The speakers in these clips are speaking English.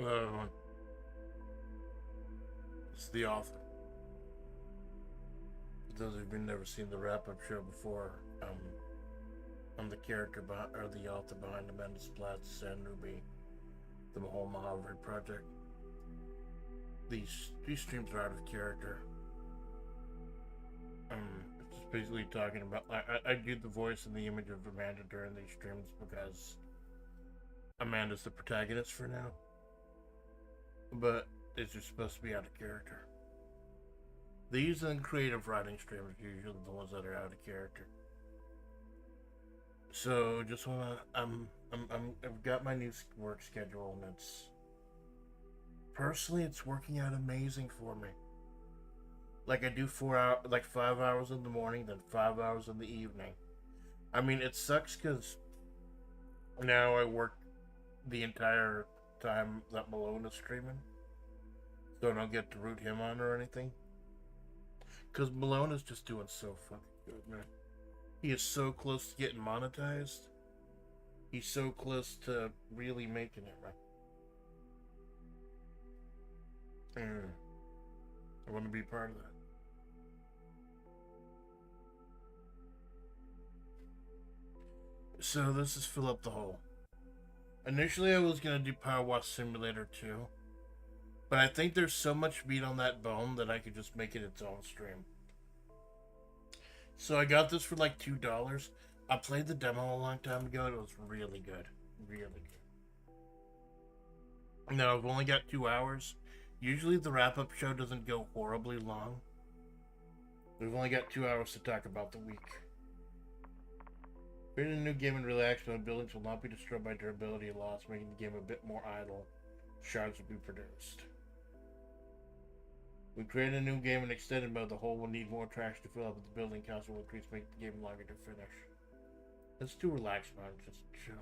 Uh, it's the author. For those of you who've never seen the wrap-up show before, I'm the character behind, or the author behind Amanda Splatts and Ruby, the whole Mojave project. These streams are out of character. It's just basically talking about. I do the voice and the image of Amanda during these streams because Amanda's the protagonist for now. But it's just supposed to be out of character. These and creative writing streams are usually the ones that are out of character. So just wanna I've got my new work schedule and it's personally it's working out amazing for me. Like I do 5 hours in the morning, then 5 hours in the evening. I mean it sucks because now I work the entire time that Malone is streaming, so I don't get to root him on or anything. Because Malone is just doing so fucking good, man. He is so close to getting monetized. He's so close to really making it right. I want to be part of that. So this is Fill Up the Hole. Initially I was going to do Power Wash Simulator 2. But I think there's so much meat on that bone that I could just make it its own stream. So I got this for like $2. I played the demo a long time ago. It was really good. Really good. Now I've only got 2 hours. Usually the wrap-up show doesn't go horribly long. We've only got 2 hours to talk about the week. Creating a new game in relax mode, buildings will not be destroyed by durability loss, making the game a bit more idle. Shards will be produced. We created a new game in extended mode. The hole will need more trash to fill up, but the building cost will increase, making the game longer to finish. Let's do relax mode, just chill.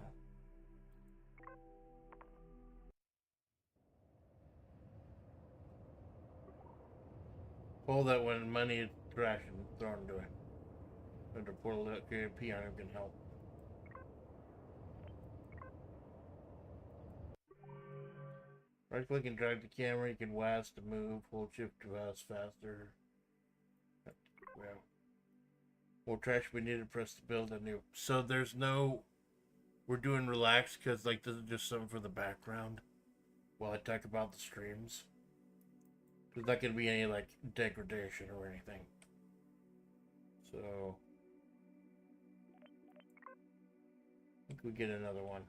Hole that when money is trash and thrown into it. Under portal that created piano can help. Right click and drag the camera. You can WAS to move. Hold shift to WAS faster. Well, more trash we need to press to build a new. So there's no. We're doing relax because like this is just something for the background while I talk about the streams. There's not gonna be any like degradation or anything. So I think we get another one.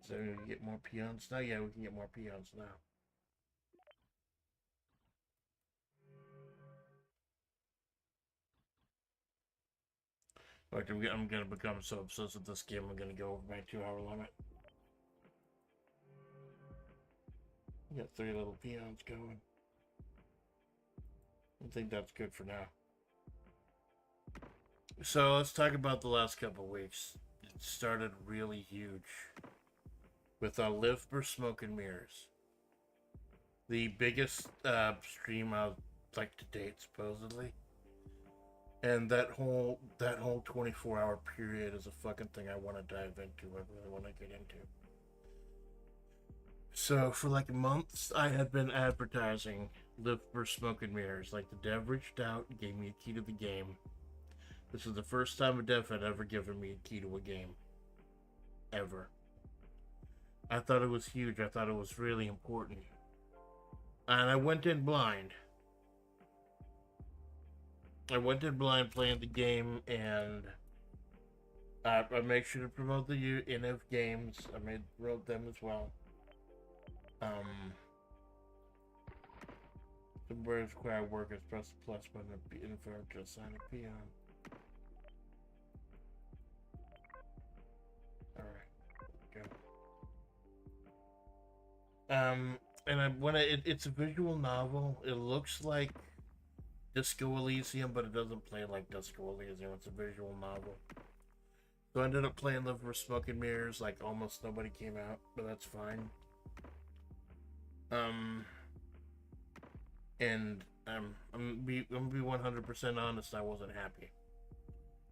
So we can get more peons now? Yeah, we can get more peons now. In fact, I'm gonna become so obsessed with this game, I'm gonna go over my 2-hour limit. We got 3 little peons going. I think that's good for now. So let's talk about the last couple weeks. It started really huge with Live for Smoke and Mirrors, the biggest stream of like to date supposedly, and that whole 24-hour period is a fucking thing I want to dive into. I really want to get into. So for like months, I had been advertising Live for Smoke and Mirrors. Like the dev reached out and gave me a key to the game. This is the first time a dev had ever given me a key to a game. Ever. I thought it was huge. I thought it was really important. And I went in blind. I went in blind playing the game, and I make sure to promote the NF games. I wrote them as well. Somewhere where I work is press the plus button in front to assign a peon. Alright, go. And it's a visual novel. It looks like Disco Elysium, but it doesn't play like Disco Elysium. It's a visual novel. So I ended up playing Live for Smoke and Mirrors. Like almost nobody came out, but that's fine. Um, and I'm gonna be 100% honest. I wasn't happy.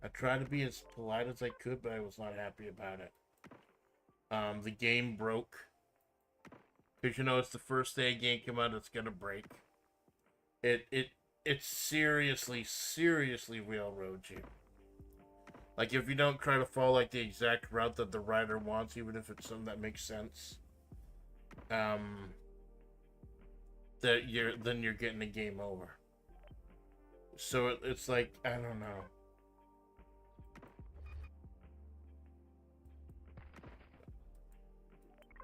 I tried to be as polite as I could, but I was not happy about it. The game broke. Because you know it's the first day a game came out, it's gonna break. It seriously railroads you. Like if you don't try to follow like the exact route that the writer wants, even if it's something that makes sense, that you're getting a game over. So it's like I don't know.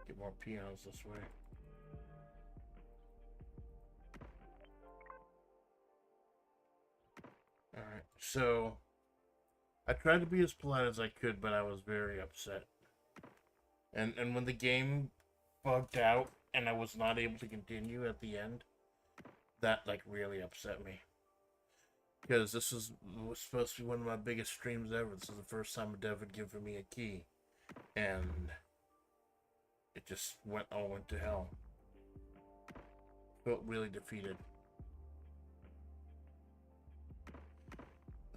Get more peons this way. Alright, so I tried to be as polite as I could, but I was very upset. And when the game bugged out and I was not able to continue at the end, that like really upset me. Because was supposed to be one of my biggest streams ever. This is the first time a dev had given me a key. And it just all went to hell. Felt really defeated.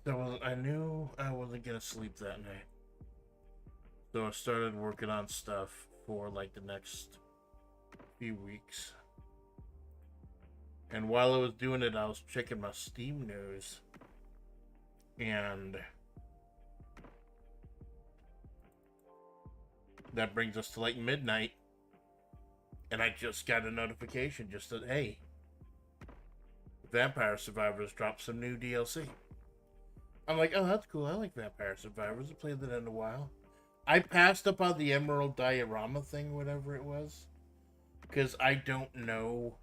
So I knew I wasn't gonna sleep that night. So I started working on stuff for like the next few weeks. And while I was doing it, I was checking my Steam news. And that brings us to like midnight. And I just got a notification just that, hey, Vampire Survivors dropped some new DLC. I'm like, oh, that's cool. I like Vampire Survivors. I played that in a while. I passed up on the Emerald Diorama thing, whatever it was. Because I don't know.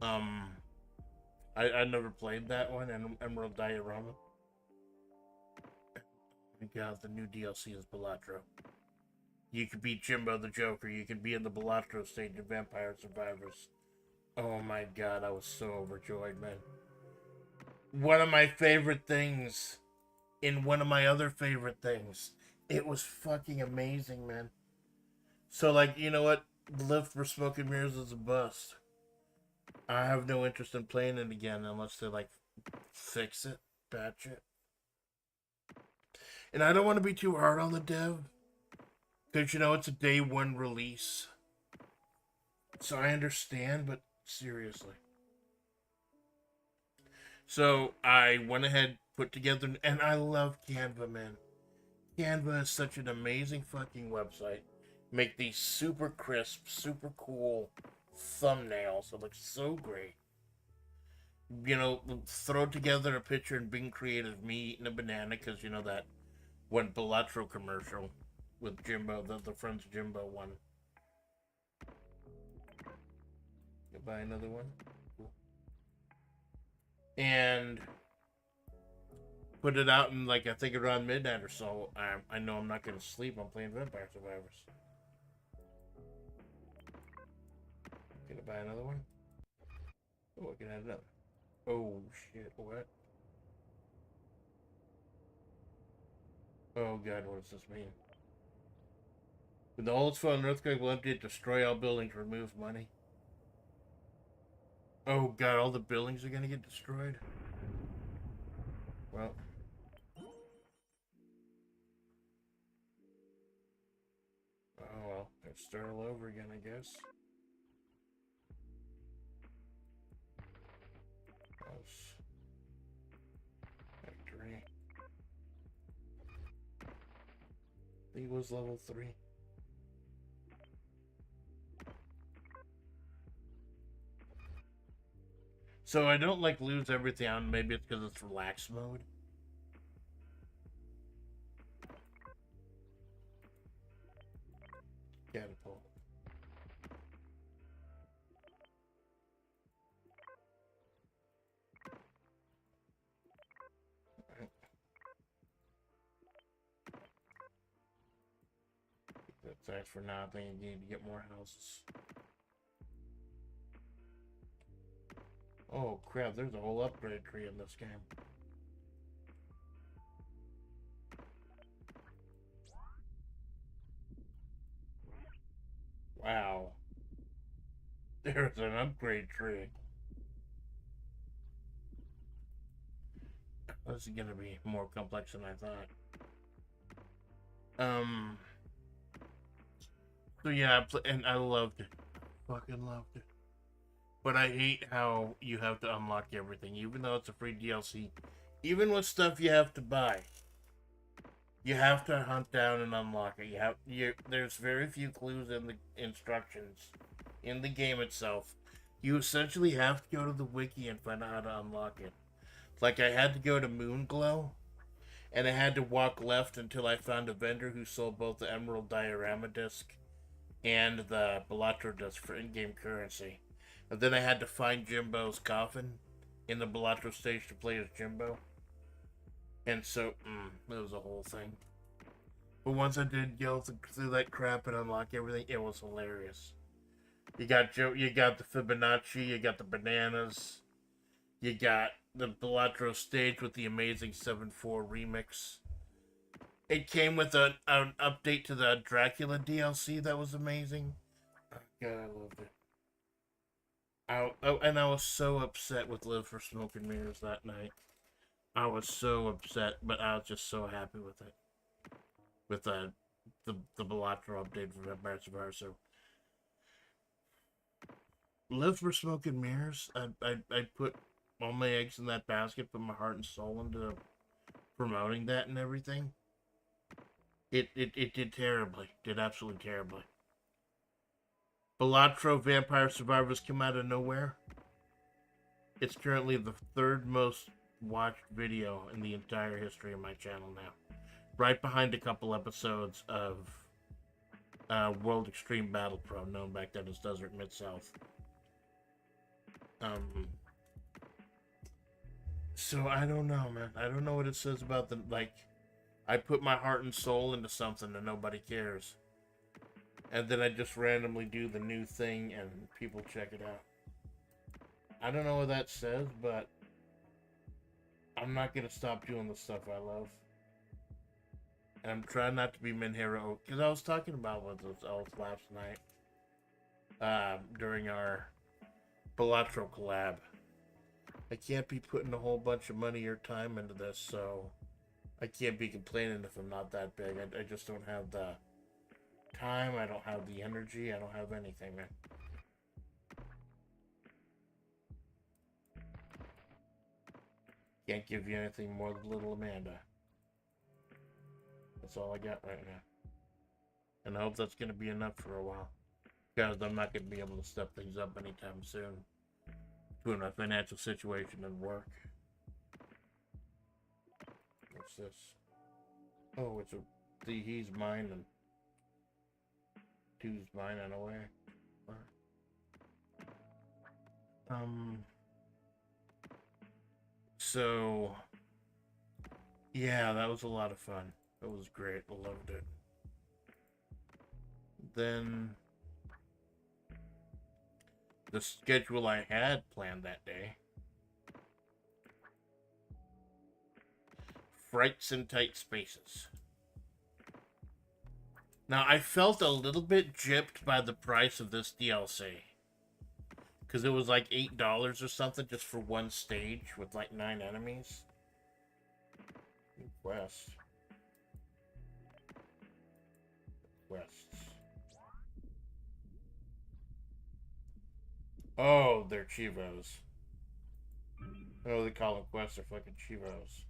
I never played that one, and Emerald Diorama. Oh my god, the new DLC is Balatro. You could be Jimbo the Joker. You could be in the Balatro stage of Vampire Survivors. Oh my god, I was so overjoyed, man. One of my favorite things in one of my other favorite things. It was fucking amazing, man. So, like, you know what? Lift for Smoke and Mirrors is a bust. I have no interest in playing it again unless they, like, fix it, patch it. And I don't want to be too hard on the dev. Because, you know, it's a day one release. So I understand, but seriously. So I went ahead, put together, and I love Canva, man. Canva is such an amazing fucking website. Make these super crisp, super cool thumbnails. It looks so great. You know, throw together a picture and being creative, me eating a banana, because you know that one Balatro commercial with Jimbo, the Friends Jimbo one. You buy another one? Cool. And put it out in, like, I think around midnight or so. I know I'm not going to sleep. I'm playing Vampire Survivors. Gonna buy another one? Oh, I can add another. Oh, shit. What? Oh, God, what does this mean? When the holes fall, an earthquake will empty it, destroy all buildings, remove money. Oh, God, all the buildings are gonna get destroyed? Well. Oh, well. Let's start all over again, I guess. House. Factory. He was level 3. So I don't like lose everything on. Maybe it's because it's relax mode. Catapult. Right. That's for now. I think you need to get more houses. Oh crap, there's a whole upgrade tree in this game. Wow. There's an upgrade tree. This is gonna be more complex than I thought. So yeah, and I loved it. Fucking loved it. But I hate how you have to unlock everything, even though it's a free DLC. Even with stuff you have to buy, you have to hunt down and unlock it. There's very few clues in the instructions in the game itself. You essentially have to go to the wiki and find out how to unlock it. Like I had to go to Moonglow, and I had to walk left until I found a vendor who sold both the Emerald Diorama disc and the Balatro disc for in-game currency. And then I had to find Jimbo's coffin in the Balatro stage to play as Jimbo. And so, it was a whole thing. But once I did go through that crap and unlock everything, it was hilarious. You got the Fibonacci, you got the bananas, you got the Balatro stage with the amazing 7-4 remix. It came with an update to the Dracula DLC that was amazing. Oh, God, I loved it. And I was so upset with Live for Smoke and Mirrors that night. I was so upset, but I was just so happy with it. With the Balatro update for Vampire Survivor. So, Live for Smoke and Mirrors, I put all my eggs in that basket, put my heart and soul into promoting that and everything. It did terribly. Did absolutely terribly. Balatro Vampire Survivors come out of nowhere. It's currently the third most watched video in the entire history of my channel now. Right behind a couple episodes of World Extreme Battle Pro, known back then as Desert Mid-South. So I don't know, man. I don't know what it says about the, like, I put my heart and soul into something and nobody cares. And then I just randomly do the new thing and people check it out. I don't know what that says, but I'm not going to stop doing the stuff I love. And I'm trying not to be Minhero, because I was talking about with those elves last night during our Balatro collab. I can't be putting a whole bunch of money or time into this, so I can't be complaining if I'm not that big. I just don't have the time, I don't have the energy, I don't have anything, man. Can't give you anything more than little Amanda. That's all I got right now. And I hope that's going to be enough for a while. Because I'm not going to be able to step things up anytime soon. Between my financial situation and work. What's this? Oh, it's he's mine and two's mine in a way. So yeah, that was a lot of fun. It was great. I loved it. Then the schedule I had planned that day. Frights in Tight Spaces. Now, I felt a little bit gypped by the price of this DLC. Because it was like $8 or something just for one stage with like 9 enemies. Quests. Oh, they're Chivos. Oh, they call them quests, they're fucking Chivos.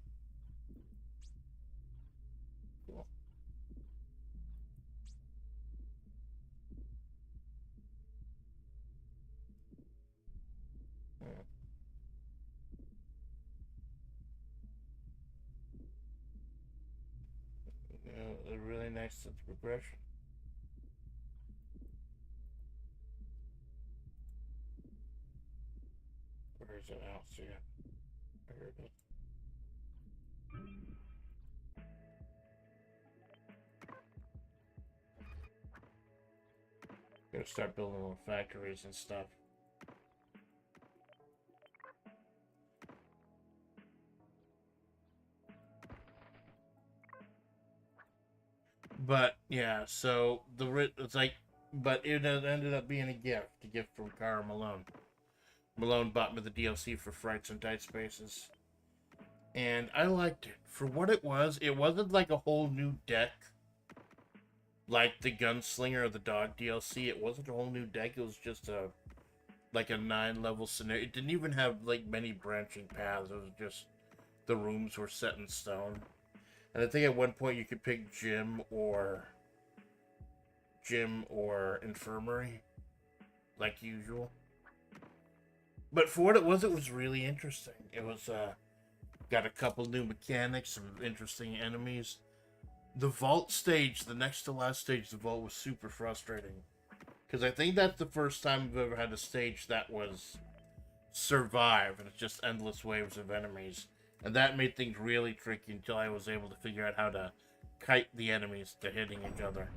Cool. A really nice sense of progression. Where is it? I don't see it. I heard it. Gotta start building little factories and stuff. But yeah, so it's like but it ended up being a gift from Cara Malone. Malone bought me the DLC for Frights and Tight Spaces. And I liked it. For what it wasn't like a whole new deck like the Gunslinger or the Dog DLC. It wasn't a whole new deck, it was just a 9-level scenario. It didn't even have like many branching paths. It was just the rooms were set in stone. And I think at one point you could pick gym or infirmary, like usual. But for what it was really interesting. It was got a couple new mechanics, some interesting enemies. The vault stage, the next to last stage, the vault was super frustrating. Because I think that's the first time I've ever had a stage that was survive, and it's just endless waves of enemies. And that made things really tricky until I was able to figure out how to kite the enemies to hitting each other.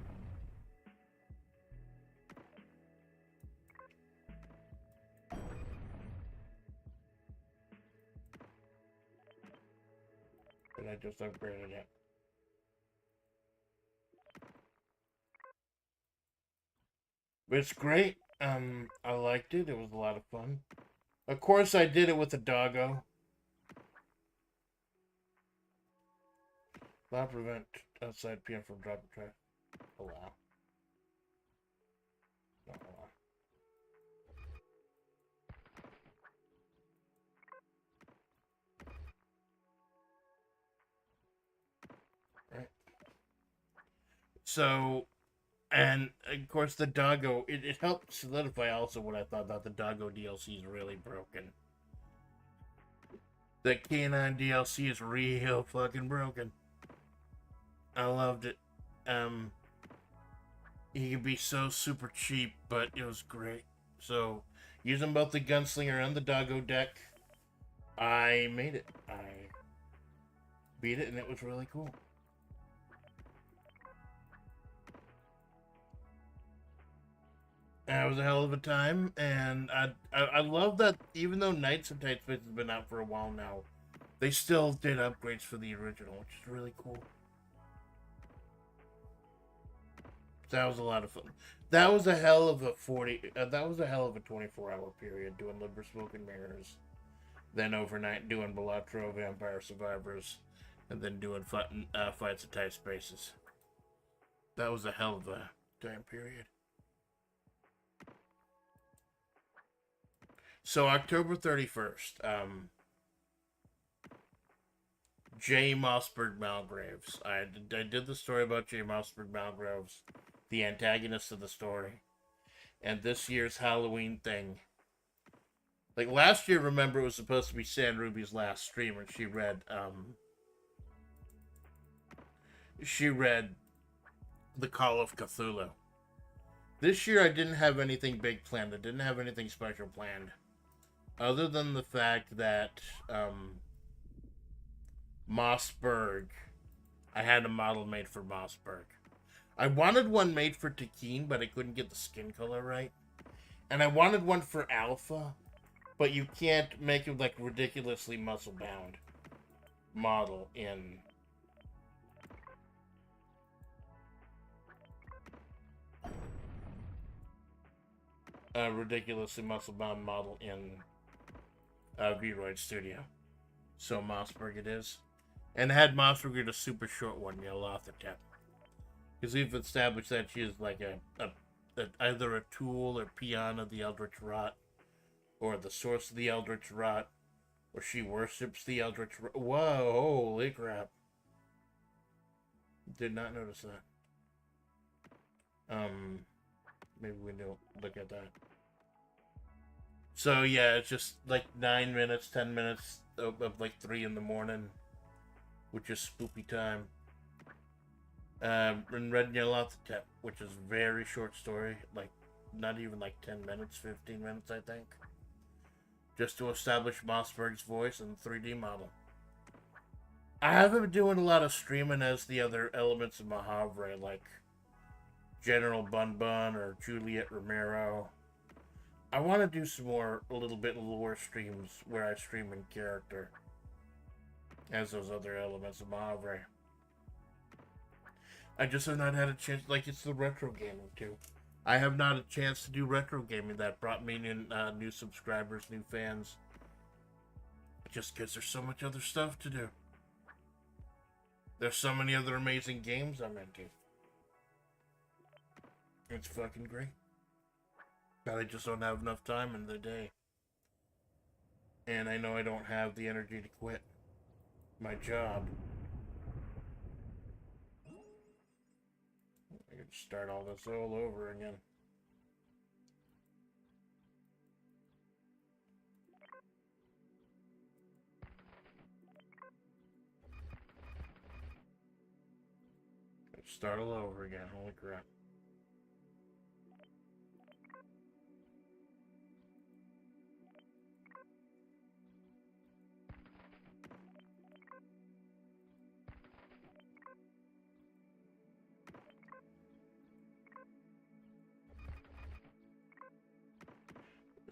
And I just upgraded it. But it's great. I liked it. It was a lot of fun. Of course, I did it with a doggo. Not prevent outside PM from dropping trash. Allow. Not allow. Right. So, and of course, the doggo, it helped solidify also what I thought, that the doggo DLC is really broken. The canine DLC is real fucking broken. I loved it. He could be so super cheap, but it was great. So, using both the Gunslinger and the Doggo deck, I made it. I beat it, and it was really cool. And it was a hell of a time, and I love that even though Knights of Tight Space has been out for a while now, they still did upgrades for the original, which is really cool. That was a lot of fun. That was a hell of a 24-hour period doing Liber Smoke and Mirrors, then overnight doing Balatro, Vampire Survivors, and then doing Fights at Tight Spaces. That was a hell of a time period. So October 31st, J. Mossberg Malgraves. I did the story about J. Mossberg Malgraves, the antagonist of the story. And this year's Halloween thing. Like last year, remember, it was supposed to be San Ruby's last stream, and she read The Call of Cthulhu. This year, I didn't have anything big planned. I didn't have anything special planned. Other than the fact that Mossberg, I had a model made for Mossberg. I wanted one made for Takeen, but I couldn't get the skin color right. And I wanted one for Alpha, but you can't make him like ridiculously muscle bound model in V-Roid Studio. So Mossberg it is. And I had Mossberg get a super short one, Yellothotep. Because we've established that she is like either a tool or peon of the Eldritch Rot, or the source of the Eldritch Rot, or she worships the Eldritch Rot. Whoa, holy crap. Did not notice that. Maybe we don't look at that. So yeah, it's just like 9 minutes, 10 minutes of like 3 in the morning, which is spoopy time. And Red Nyarlathotep, which is very short story, like not even like 10 minutes, 15 minutes, I think. Just to establish Mossberg's voice and the 3D model. I haven't been doing a lot of streaming as the other elements of Mahavre, like General Bun Bun or Juliet Romero. I want to do some more, a little bit lore streams where I stream in character as those other elements of Mahavre. I just have not had a chance, like it's the retro gaming too. I have not a chance to do retro gaming. That brought me in new subscribers, new fans. Just because there's so much other stuff to do. There's so many other amazing games I'm into. It's fucking great. But I just don't have enough time in the day. And I know I don't have the energy to quit my job. I could start all this all over again. Start all over again. Holy crap.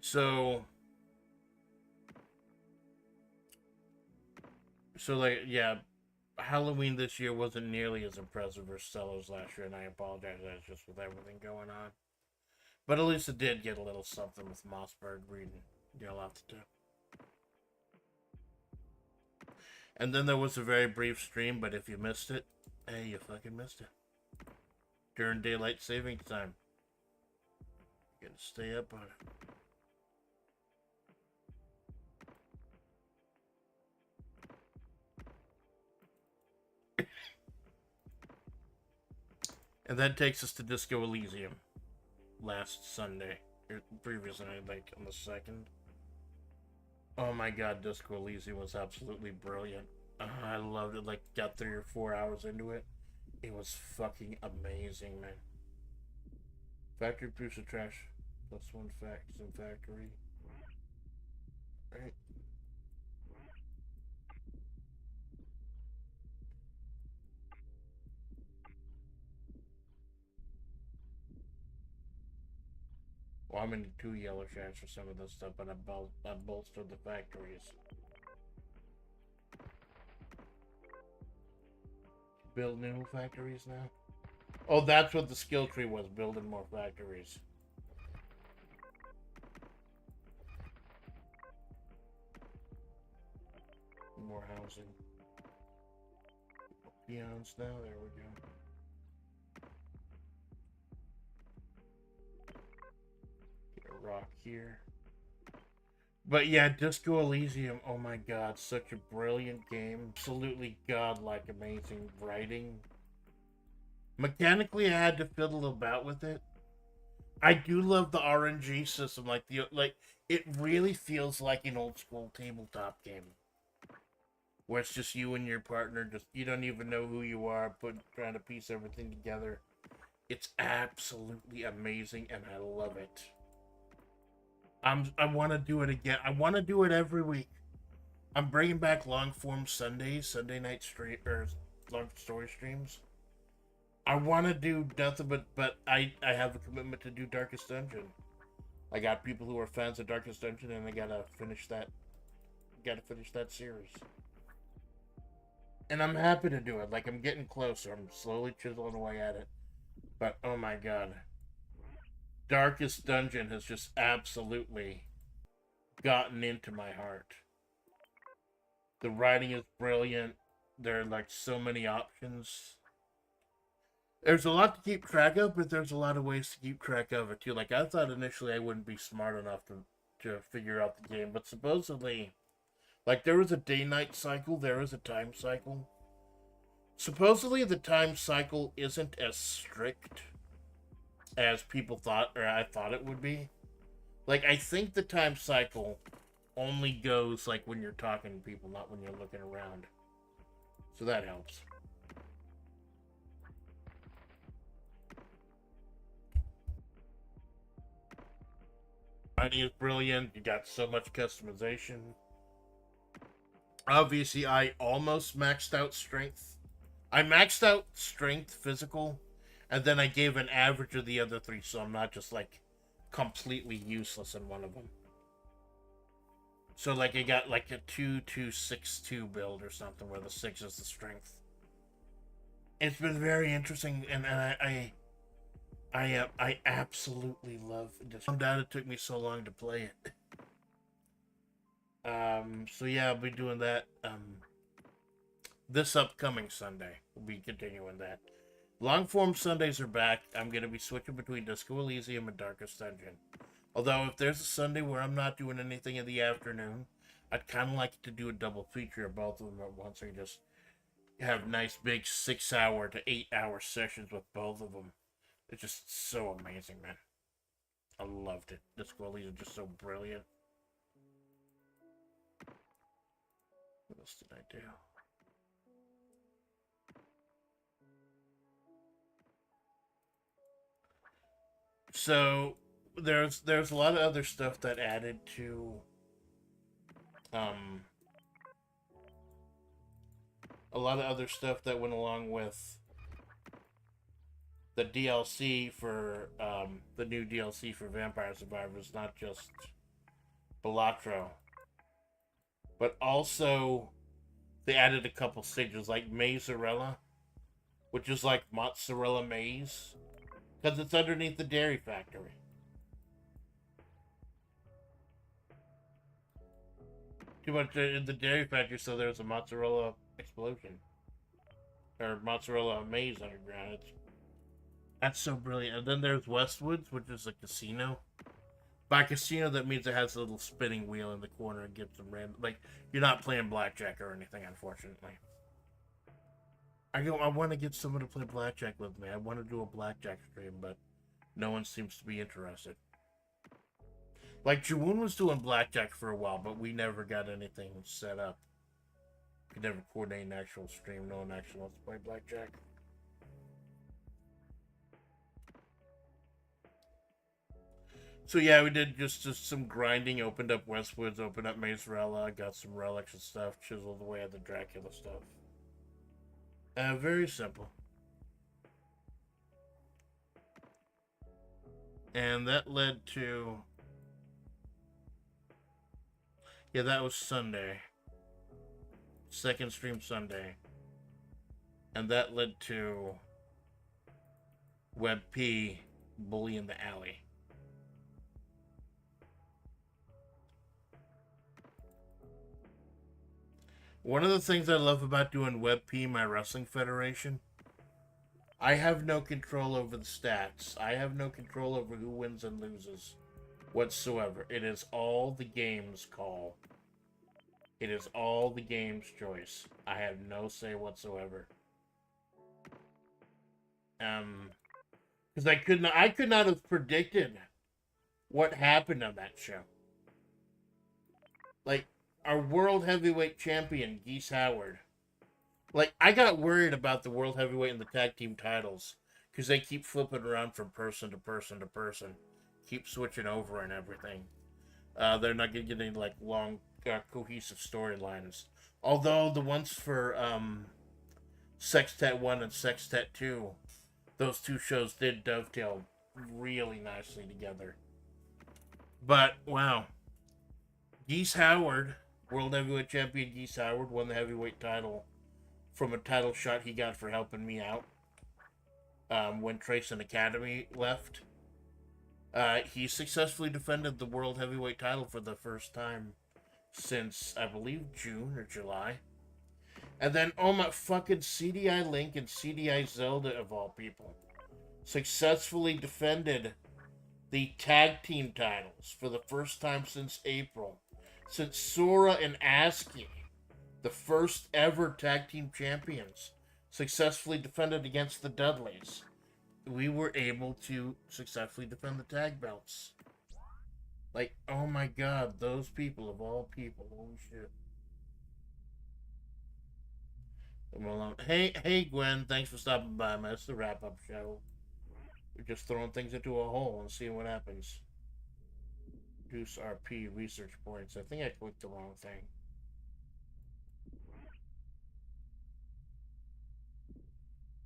So like, yeah, Halloween this year wasn't nearly as impressive as Stellar's last year, and I apologize. That's just with everything going on. But at least it did get a little something with Mossberg reading. You'll have to do. And then there was a very brief stream, but if you missed it, hey, you fucking missed it. During daylight saving time. You gotta stay up on it. And that takes us to Disco Elysium. Last Sunday. Or previous night, like on the 2nd. Oh my god, Disco Elysium was absolutely brilliant. I loved it. Like, got 3 or 4 hours into it. It was fucking amazing, man. Factory producer trash. +1 facts in factory. Right. Well, I'm into 2 yellow shacks for some of this stuff, but I bolstered the factories. Build new factories now? Oh, that's what the skill tree was, building more factories. More housing. Peons now, there we go. Get a rock here. But yeah, Disco Elysium, oh my god, such a brilliant game. Absolutely godlike, amazing writing. Mechanically, I had to fiddle about with it. I do love the RNG system, like it really feels like an old school tabletop game. Where it's just you and your partner, just you don't even know who you are, trying to piece everything together. It's absolutely amazing, and I love it. I want to do it again. I want to do it every week. I'm bringing back long form Sundays, Sunday night stream or long story streams. I want to do nothing but I have a commitment to do Darkest Dungeon. I got people who are fans of Darkest Dungeon, and I gotta finish that. Gotta finish that series. And I'm happy to do it. Like, I'm getting closer. I'm slowly chiseling away at it. But oh my god. Darkest Dungeon has just absolutely gotten into my heart. The writing is brilliant. There are like so many options. There's a lot to keep track of, but there's a lot of ways to keep track of it too. Like, I thought initially I wouldn't be smart enough to figure out the game, but supposedly, like, there was a day-night cycle, there is a time cycle. Supposedly the time cycle isn't as strict as people thought, or I thought it would be. Like, I think the time cycle only goes, like, when you're talking to people, not when you're looking around. So that helps. Writing is brilliant. You got so much customization. Obviously, I almost maxed out strength. I maxed out strength, physical, and then I gave an average of the other 3, so I'm not just, like, completely useless in one of them. So, like, I got, like, a 2-2-6-2 build or something, where the 6 is the strength. It's been very interesting, and I absolutely love this. I'm down. It took me so long to play it. So yeah, I'll be doing that. This upcoming Sunday, we'll be continuing that. Long form Sundays are back. I'm gonna be switching between Disco Elysium and Darkest Dungeon. Although if there's a Sunday where I'm not doing anything in the afternoon, I'd kind of like to do a double feature of both of them at once and just have nice big 6 hour to 8 hour sessions with both of them. It's just so amazing, man. I loved it. The Squillies are just so brilliant. What else did I do? So there's a lot of other stuff that added to um a lot of other stuff that went along with the DLC for the new DLC for Vampire Survivors, not just Balatro, but also they added a couple stages like Mazzarella, which is like mozzarella maze, because it's underneath the dairy factory. Too much in the dairy factory, so there's a mozzarella explosion or mozzarella maze underground. That's so brilliant. And then there's Westwoods, which is a casino. By casino, that means it has a little spinning wheel in the corner and gives them random. Like, you're not playing blackjack or anything, unfortunately. I want to get someone to play blackjack with me. I want to do a blackjack stream, but no one seems to be interested. Like, Jawoon was doing blackjack for a while, but we never got anything set up. We could never coordinate an actual stream. No one actually wants to play blackjack. So yeah, we did just some grinding, opened up Westwoods, opened up Mazzarella, got some relics and stuff, chiseled away at the Dracula stuff. Very simple. And that led to... Yeah, that was Sunday. Second stream Sunday. And that led to WebP Bully in the Alley. One of the things I love about doing WebP, my wrestling federation, I have no control over the stats. I have no control over who wins and loses whatsoever. It is all the game's call. It is all the game's choice. I have no say whatsoever. Because I could not have predicted what happened on that show. Like, our world heavyweight champion, Geese Howard. Like, I got worried about the world heavyweight and the tag team titles because they keep flipping around from person to person to person, keep switching over and everything. They're not going to get any like long, cohesive storylines. Although the ones for Sextet 1 and Sextet 2, those two shows did dovetail really nicely together. But wow, Geese Howard, world heavyweight champion Geese Howard, won the heavyweight title from a title shot he got for helping me out when Trace and Academy left. He successfully defended the world heavyweight title for the first time since, I believe, June or July. And then, oh my fucking CDI Link and CDI Zelda, of all people, successfully defended the tag team titles for the first time since April. Since Sora and Aski, the first ever tag team champions, successfully defended against the Dudleys, we were able to successfully defend the tag belts. Like, oh my god, those people of all people, holy shit. Well, hey Gwen, thanks for stopping by, man. It's the wrap-up show. We're just throwing things into a hole and seeing what happens. Reduce RP research points. I think I clicked the wrong thing.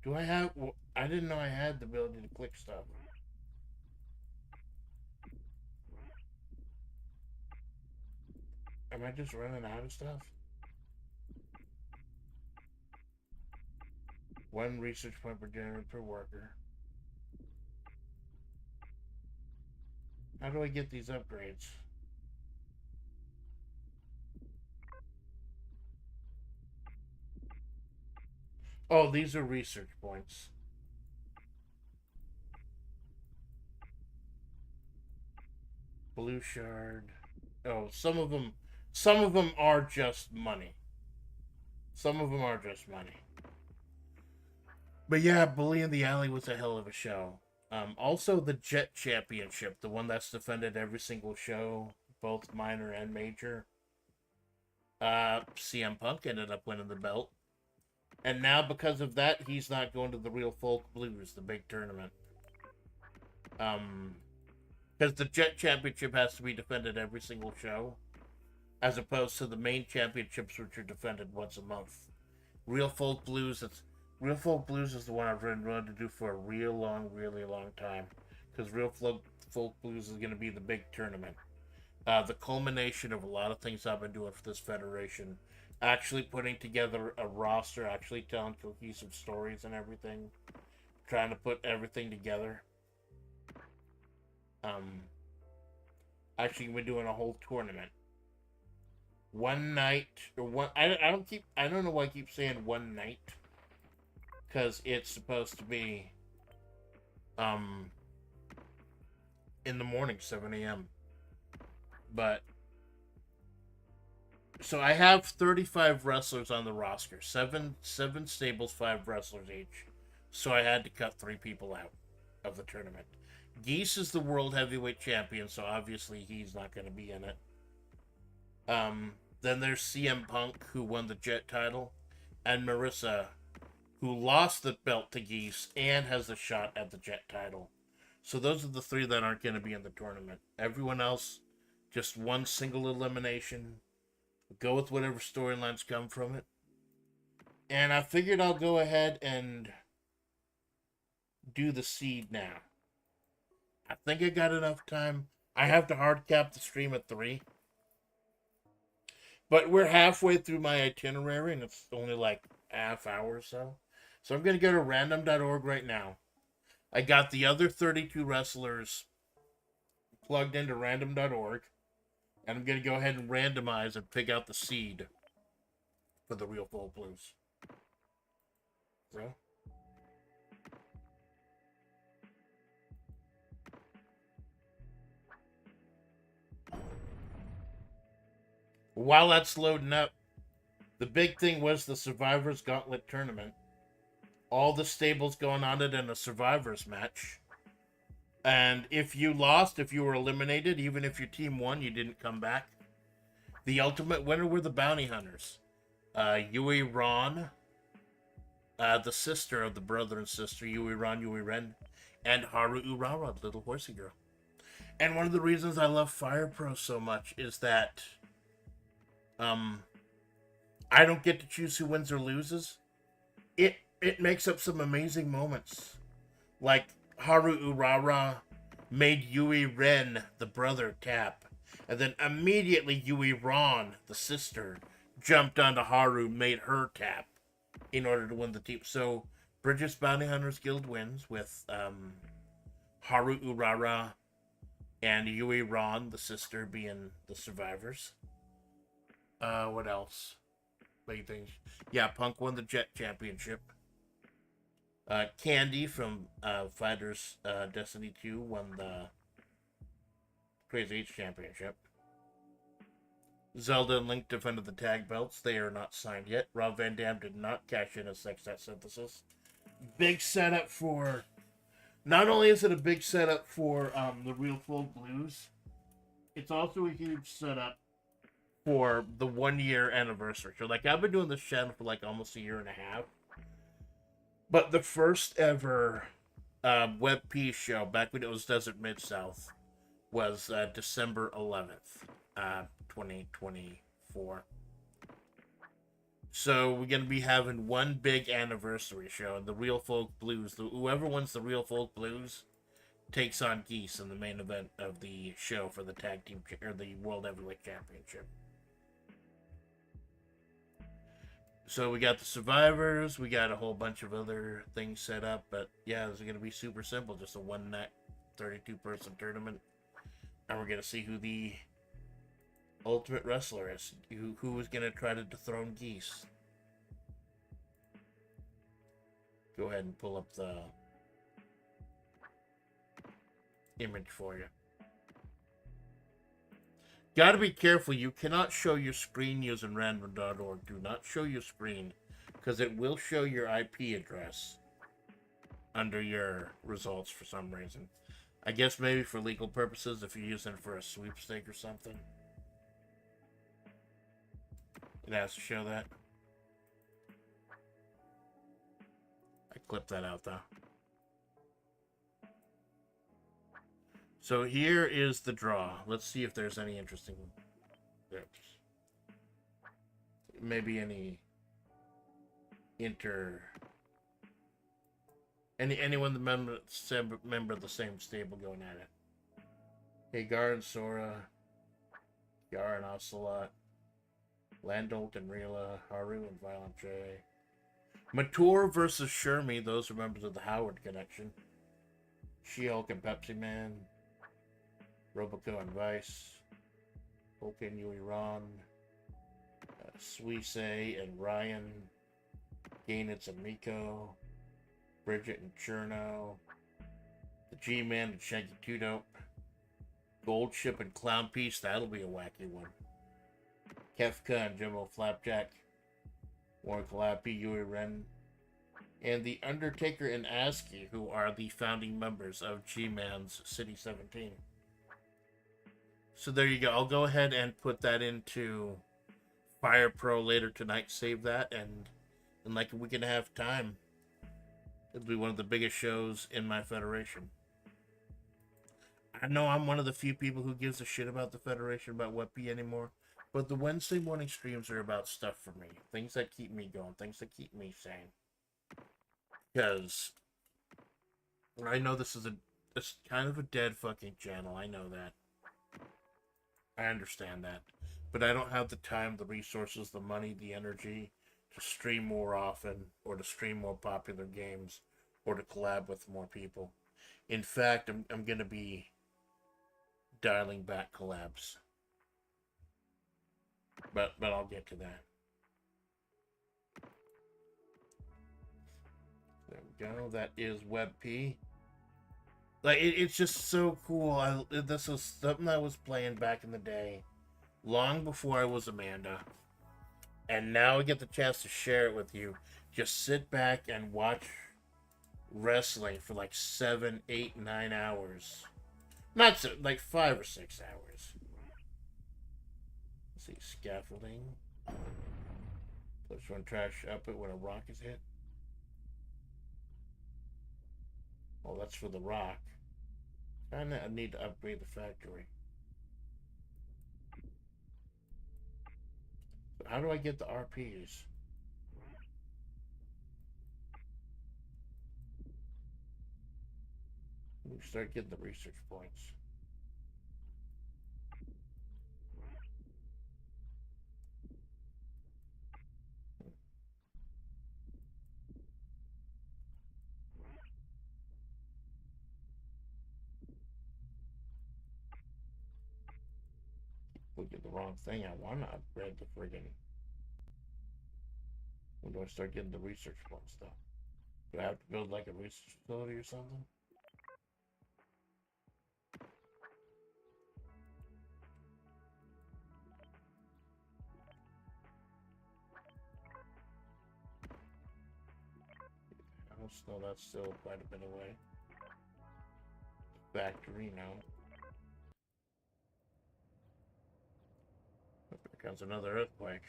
Do I have... I didn't know I had the ability to click stuff. Am I just running out of stuff? One research point per generator per worker. How do I get these upgrades? Oh, these are research points. Blue shard. Oh, some of them are just money. Some of them are just money. But yeah, Bully in the Alley was a hell of a show. Also, the Jet Championship, the one that's defended every single show, both minor and major. CM Punk ended up winning the belt. And now, because of that, he's not going to the Real Folk Blues, the big tournament. Because the Jet Championship has to be defended every single show, as opposed to the main championships, which are defended once a month. Real Folk Blues, Real Folk Blues is the one I've been wanting to do for a really long time. Because Real Folk Blues is going to be the big tournament. The culmination of a lot of things I've been doing for this federation. Actually putting together a roster, actually telling cohesive stories and everything. Trying to put everything together. Actually, we're doing a whole tournament. One night, or one. I don't know why I keep saying one night. Because it's supposed to be in the morning, 7 a.m. But so I have 35 wrestlers on the roster, seven stables, 5 wrestlers each. So I had to cut 3 people out of the tournament. Geese is the world heavyweight champion, so obviously he's not going to be in it. Then there's CM Punk, who won the Jet title, and Marissa, who lost the belt to Geese and has a shot at the Jet title. So those are the 3 that aren't going to be in the tournament. Everyone else, just one single elimination. Go with whatever storylines come from it. And I figured I'll go ahead and do the seed now. I think I got enough time. I have to hard cap the stream at 3. But we're halfway through my itinerary, and it's only like a half hour or so. So I'm going to go to random.org right now. I got the other 32 wrestlers plugged into random.org. And I'm going to go ahead and randomize and pick out the seed for the Real Folk Blues. So. While that's loading up, the big thing was the Survivors Gauntlet Tournament. All the stables going on it in a Survivors match. And if you lost, if you were eliminated, even if your team won, you didn't come back. The ultimate winner were the Bounty Hunters. Yui Ron, the sister of the brother and sister, Yui Ron, Yui Ren, and Haru Urawa, the little horsey girl. And one of the reasons I love Fire Pro so much is that I don't get to choose who wins or loses. It makes up some amazing moments. Like Haru Urawa made Yui Ren, the brother, tap. And then immediately Yui Ron, the sister, jumped onto Haru, made her tap in order to win the team. So Bridges Bounty Hunters Guild wins with Haru Urawa and Yui Ron, the sister, being the survivors. What else? Big things. Yeah, Punk won the Jet Championship. Candy from Fighters Destiny 2 won the Crazy H Championship. Zelda and Link defended the tag belts. They are not signed yet. Rob Van Dam did not cash in a Sextet Synthesis. Big setup for... Not only is it a big setup for the Real Folk Blues, it's also a huge setup for the 1 year anniversary. So, like, I've been doing this channel for like almost a year and a half. But the first ever Web P show, back when it was Desert Mid-South, was December 11th, 2024. So we're going to be having one big anniversary show, the Real Folk Blues. Whoever wins the Real Folk Blues takes on Geese in the main event of the show for the tag team or the World Heavyweight Championship. So we got the survivors, we got a whole bunch of other things set up, but yeah, this is going to be super simple, just a one-night 32-person tournament. And we're going to see who the ultimate wrestler is. Who is going to try to dethrone Geese. Go ahead and pull up the image for you. Gotta be careful. You cannot show your screen using random.org. Do not show your screen, because it will show your IP address under your results for some reason. I guess maybe for legal purposes if you're using it for a sweepstake or something. It has to show that. I clipped that out though. So here is the draw. Let's see if there's any interesting tips. Maybe any anyone the member of the same stable going at it. Hagar and Sora, Yara and Ocelot, Landolt and Rila, Haru and Violent J. Mature versus Shermie, those are members of the Howard Connection. She-Hulk and Pepsi Man, Roboco and Vice, Vulcan Yui Ron, Suisse and Ryan, Gainitz and Miko, Bridget and Cherno, the G-Man and Shaggy Two-Dope, Gold Ship and Clown Piece, that'll be a wacky one. Kefka and Jimbo Flapjack, Warren Kalapi, Yui Ren, and the Undertaker and ASCII, who are the founding members of G-Man's City 17. So there you go. I'll go ahead and put that into Fire Pro later tonight. Save that, and in like a week and a half time, it'll be one of the biggest shows in my federation. I know I'm one of the few people who gives a shit about the federation, about WebP anymore, but the Wednesday morning streams are about stuff for me. Things that keep me going, things that keep me sane. Because I know this is it's kind of a dead fucking channel. I know that. I understand that. But I don't have the time, the resources, the money, the energy to stream more often, or to stream more popular games, or to collab with more people. In fact, I'm going to be dialing back collabs. But I'll get to that. There we go. That is WebP. Like, it's just so cool. This was something I was playing back in the day, long before I was Amanda. And now I get the chance to share it with you. Just sit back and watch wrestling for like 7, 8, 9 hours. Not so, like 5 or 6 hours. Let's see, scaffolding. Push one trash up it when a rock is hit. Oh, that's for the rock. I need to upgrade the factory. How do I get the RPs? We start getting the research points. Look at the wrong thing. I want to upgrade the friggin'. When do I start getting the research points though? Do I have to build like a research facility or something? House? No, that's still quite a bit away. Factory now. Here comes another earthquake.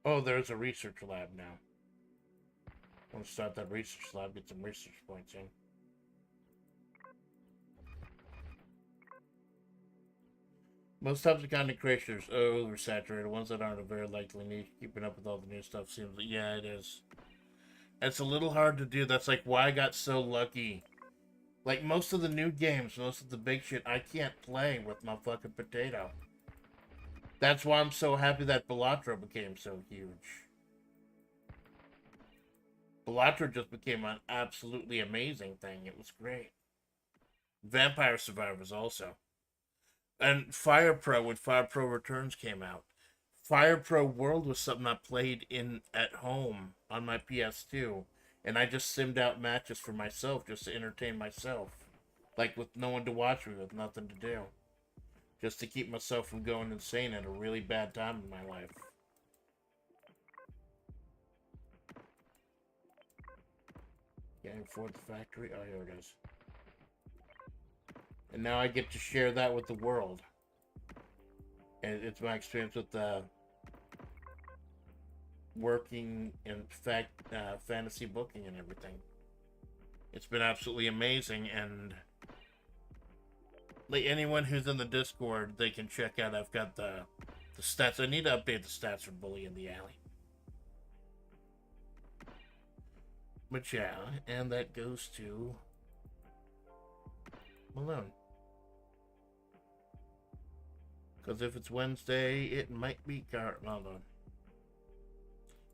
Oh, there's a research lab now. I want to start that research lab, get some research points in. Most types of content creators are oversaturated. Ones that aren't a very likely niche. Keeping up with all the new stuff seems like, yeah, it is. It's a little hard to do. That's like why I got so lucky. Like most of the new games, most of the big shit, I can't play with my fucking potato. That's why I'm so happy that Balatro became so huge. Balatro just became an absolutely amazing thing. It was great. Vampire Survivors also. And Fire Pro, when Fire Pro Returns came out. Fire Pro World was something I played in at home on my PS2. And I just simmed out matches for myself just to entertain myself. Like with no one to watch me, with nothing to do. Just to keep myself from going insane at a really bad time in my life. Getting for the factory. Oh, here it is. And now I get to share that with the world. And it's my experience with working in fantasy booking and everything. It's been absolutely amazing, and like anyone who's in the Discord, they can check out. I've got the stats. I need to update the stats for Bully in the Alley. But yeah, and that goes to Malone. Because if it's Wednesday, it might be Caramano.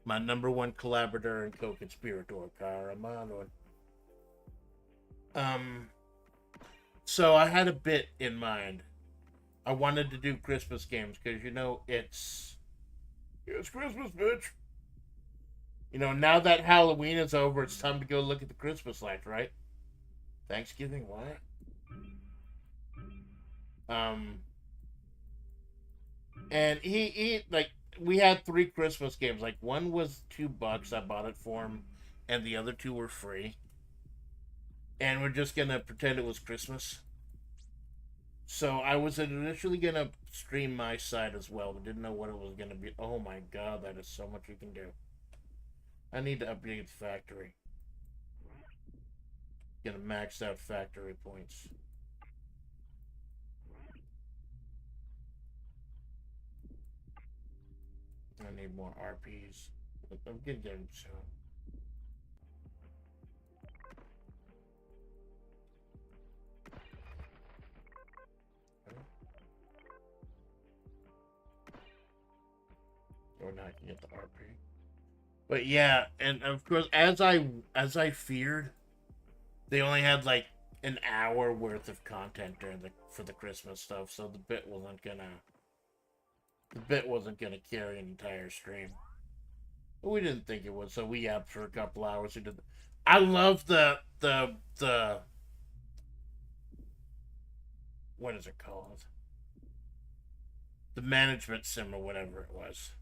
My number one collaborator and co-conspirator, Caramano. So I had a bit in mind. I wanted to do Christmas games because, you know, it's Christmas, bitch. You know, now that Halloween is over, it's time to go look at the Christmas lights, right? Thanksgiving, what? And he like we had 3 Christmas games. Like one was $2. I bought it for him, and the other 2 were free. And we're just gonna pretend it was Christmas. So I was initially gonna stream my side as well, but didn't know what it was gonna be. Oh my god, that is so much you can do. I need to update the factory. Gonna max out factory points. I need more RPs. I'm gonna get them soon. Or not, I can get the RP. But yeah, and of course, as I feared, they only had like an hour worth of content during for the Christmas stuff, so the bit wasn't gonna carry an entire stream. But we didn't think it would, so we yapped for a couple hours. We did. I love the what is it called? The management sim or whatever it was.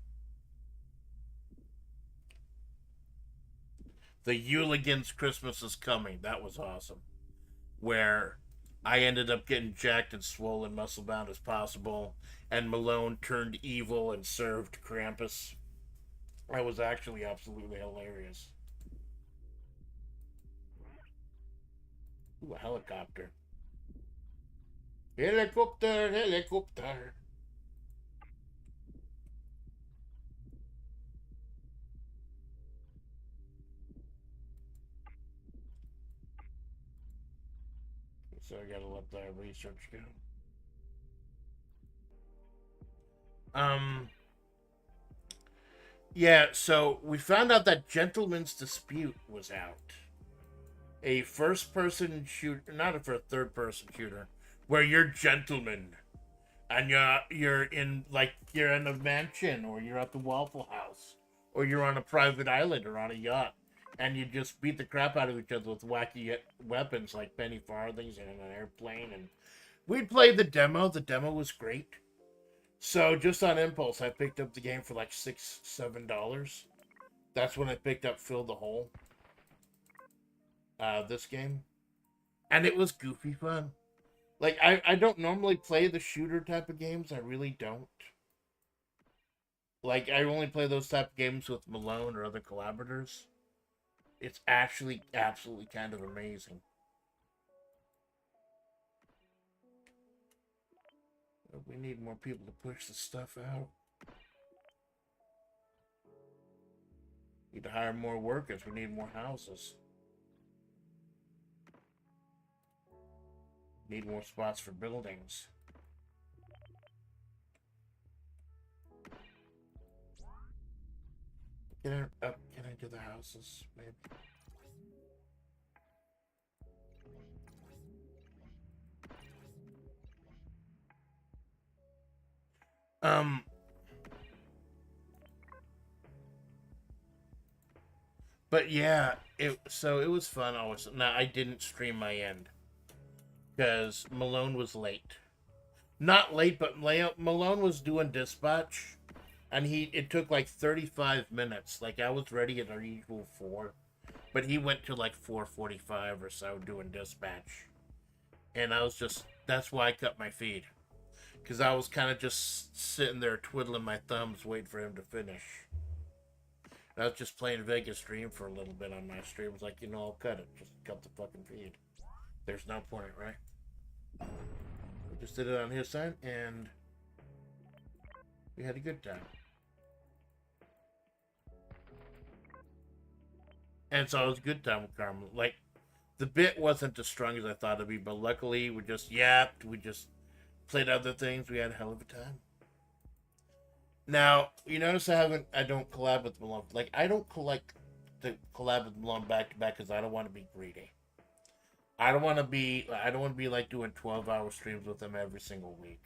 The Euligans Christmas is Coming. That was awesome. Where I ended up getting jacked and swollen, muscle bound as possible, and Malone turned evil and served Krampus. That was actually absolutely hilarious. Ooh, a helicopter. Helicopter, helicopter. So I gotta let that research go. Um, yeah, so we found out that Gentleman's Dispute was out. A first person shooter, not a third person shooter, where you're gentlemen and you're in like you're in a mansion or you're at the Waffle House or you're on a private island or on a yacht and you just beat the crap out of each other with wacky weapons like penny farthings and an airplane. And we played the demo. The demo was great. So just on impulse, I picked up the game for like $6-7. That's when I picked up Fill the Hole. This game, and it was goofy fun. Like I don't normally play the shooter type of games. I really don't. Like I only play those type of games with Malone or other collaborators. It's actually absolutely kind of amazing. We need more people to push the stuff out. Need to hire more workers. We need more houses. Need more spots for buildings. Can I do the houses, maybe? Um, but yeah, it was fun. Always. Now I didn't stream my end because Malone was late. Not late, but Malone was doing dispatch, and it took like 35 minutes. Like I was ready at our usual 4, but he went to like 4:45 or so doing dispatch, and I was just that's why I cut my feed because I was kind of just sitting there twiddling my thumbs, waiting for him to finish. I was just playing Vegas Stream for a little bit on my stream. I was like, I'll cut it. Just cut the fucking feed. There's no point, right? We just did it on his side, and we had a good time. And so it was a good time with Carmel. Like, the bit wasn't as strong as I thought it'd be, but luckily we just yapped. We just played other things. We had a hell of a time. Now, you notice I don't collab with Malone. Like, I don't collect to collab with Malone back to back because I don't want to be greedy. I don't want to be like doing 12-hour streams with him every single week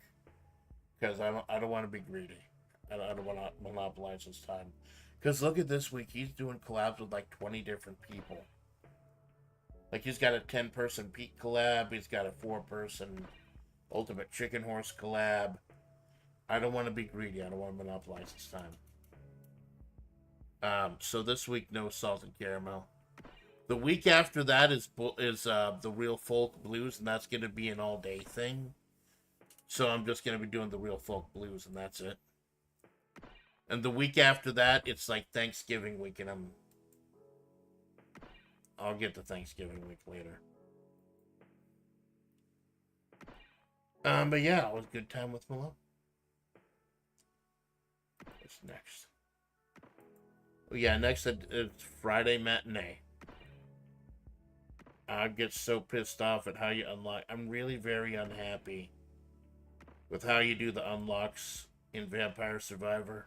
because I don't want to be greedy. I don't want to monopolize his time. Because look at this week, he's doing collabs with like 20 different people. Like he's got a 10-person Pete collab, he's got a 4-person Ultimate Chicken Horse collab. I don't want to be greedy. I don't want to monopolize his time. So this week, no salted caramel. The week after that is the Real Folk Blues, and that's going to be an all-day thing. So I'm just going to be doing the Real Folk Blues, and that's it. And the week after that, it's like Thanksgiving week, and I'll get to Thanksgiving week later. But yeah, it was a good time with Malone. What's next? Oh yeah, next it's Friday matinee. I get so pissed off at how you unlock. I'm really very unhappy with how you do the unlocks in Vampire Survivor.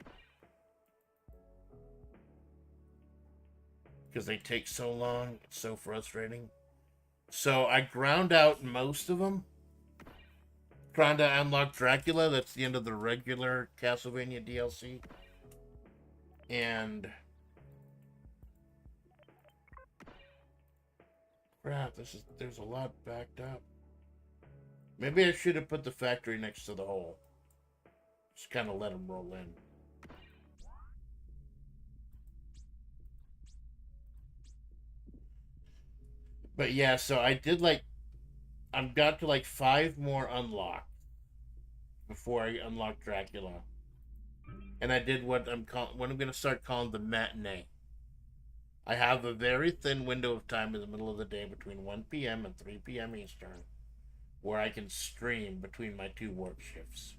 Because they take so long. It's so frustrating. So I ground out most of them. Trying to unlock Dracula. That's the end of the regular Castlevania DLC. And crap, there's a lot backed up. Maybe I should have put the factory next to the hole. Just kind of let them roll in. But yeah, so I did I've got to like 5 more unlock before I unlock Dracula. And I did what I'm going to start calling the matinee. I have a very thin window of time in the middle of the day between 1 p.m. and 3 p.m. Eastern where I can stream between my 2 work shifts.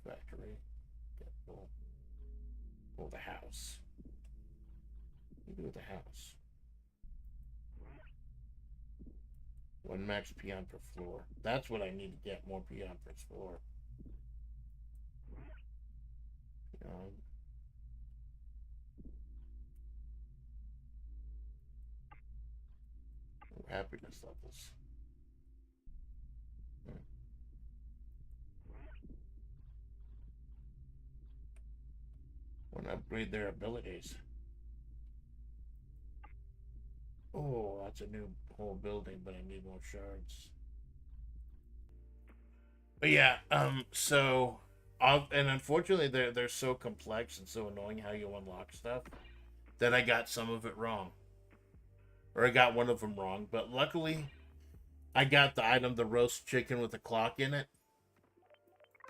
Factory. Oh, the house. What do with the house? 1 max peon per floor. That's what I need to get, more peon per floor. Peon. Happiness levels. Want to upgrade their abilities. Oh, that's a new whole building, but I need more shards. But yeah, so, and unfortunately, they're so complex and so annoying how you unlock stuff that I got some of it wrong, or I got one of them wrong. But luckily, I got the item, the roast chicken with a clock in it,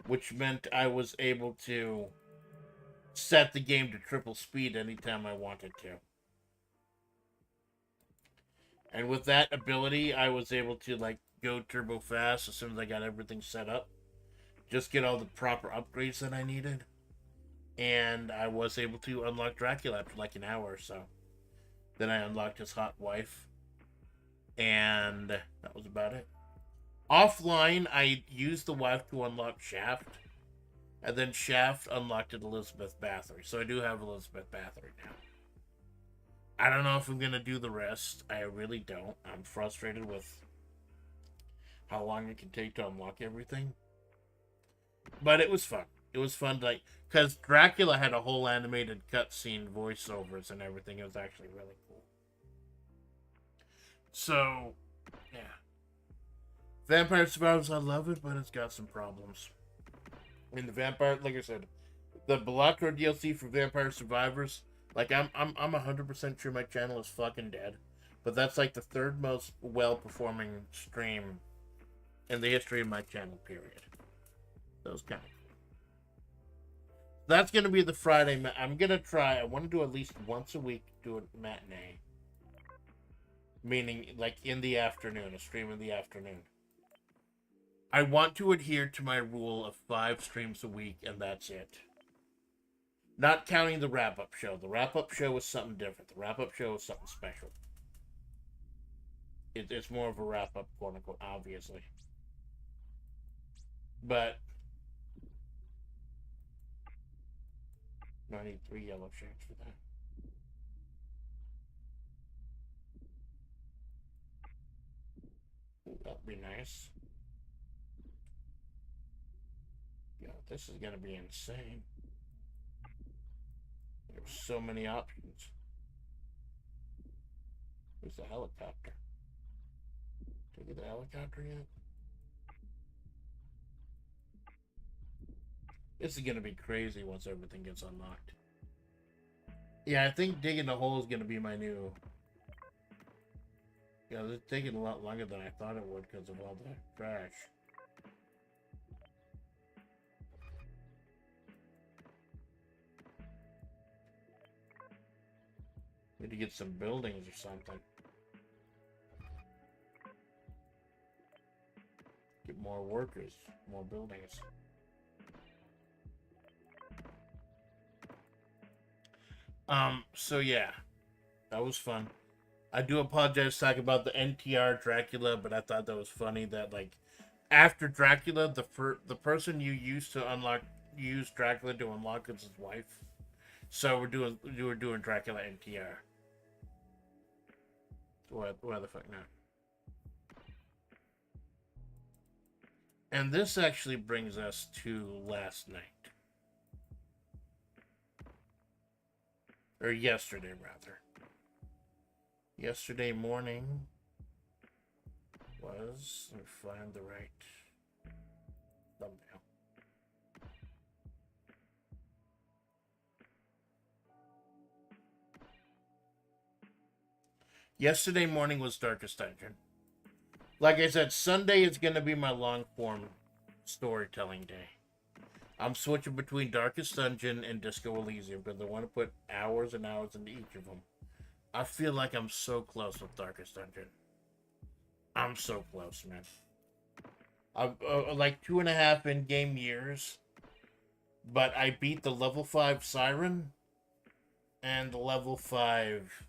which meant I was able to set the game to triple speed anytime I wanted to. And with that ability, I was able to like go turbo fast as soon as I got everything set up. Just get all the proper upgrades that I needed. And I was able to unlock Dracula after like an hour or so. Then I unlocked his hot wife. And that was about it. Offline, I used the wife to unlock Shaft. And then Shaft unlocked at Elizabeth Bathory. So I do have Elizabeth Bathory now. I don't know if I'm going to do the rest. I really don't. I'm frustrated with how long it can take to unlock everything. But it was fun. It was fun, like, because Dracula had a whole animated cutscene voiceovers and everything. It was actually really cool. So, yeah. Vampire Survivors, I love it, but it's got some problems. I mean, the Vampire, like I said, the Bellator DLC for Vampire Survivors, like, I'm 100% sure my channel is fucking dead. But that's like the third most well-performing stream in the history of my channel, period. That was kind of cool. That's going to be the Friday. I'm going to try. I want to do at least once a week, do a matinee. Meaning, like, in the afternoon, a stream in the afternoon. I want to adhere to my rule of 5 streams a week, and that's it. Not counting the wrap-up show. The wrap-up show is something different. The wrap-up show is something special. It's more of a wrap-up, quote-unquote, obviously. But no, I need 3 yellow shades for that. Ooh, that'd be nice. Yeah, this is gonna be insane. There's so many options. Where's the helicopter? Did we get the helicopter yet? This is gonna be crazy once everything gets unlocked. Yeah, I think digging the hole is gonna be my new. Yeah, it's taking a lot longer than I thought it would because of all the trash. Need to get some buildings or something. Get more workers, more buildings. So yeah, that was fun. I do apologize talking about the NTR Dracula, but I thought that was funny that, like, after Dracula, the person you used to use Dracula to unlock is his wife. So we're doing Dracula NTR. Why the fuck not? And this actually brings us to last night. Or yesterday, rather. Yesterday morning was... Let me find the right thumbnail. Yesterday morning was Darkest Dungeon. Like I said, Sunday is going to be my long-form storytelling day. I'm switching between Darkest Dungeon and Disco Elysium because I want to put hours and hours into each of them. I feel like I'm so close with Darkest Dungeon. I'm so close, man. I've like 2.5 in-game years, but I beat the level 5 Siren and the level 5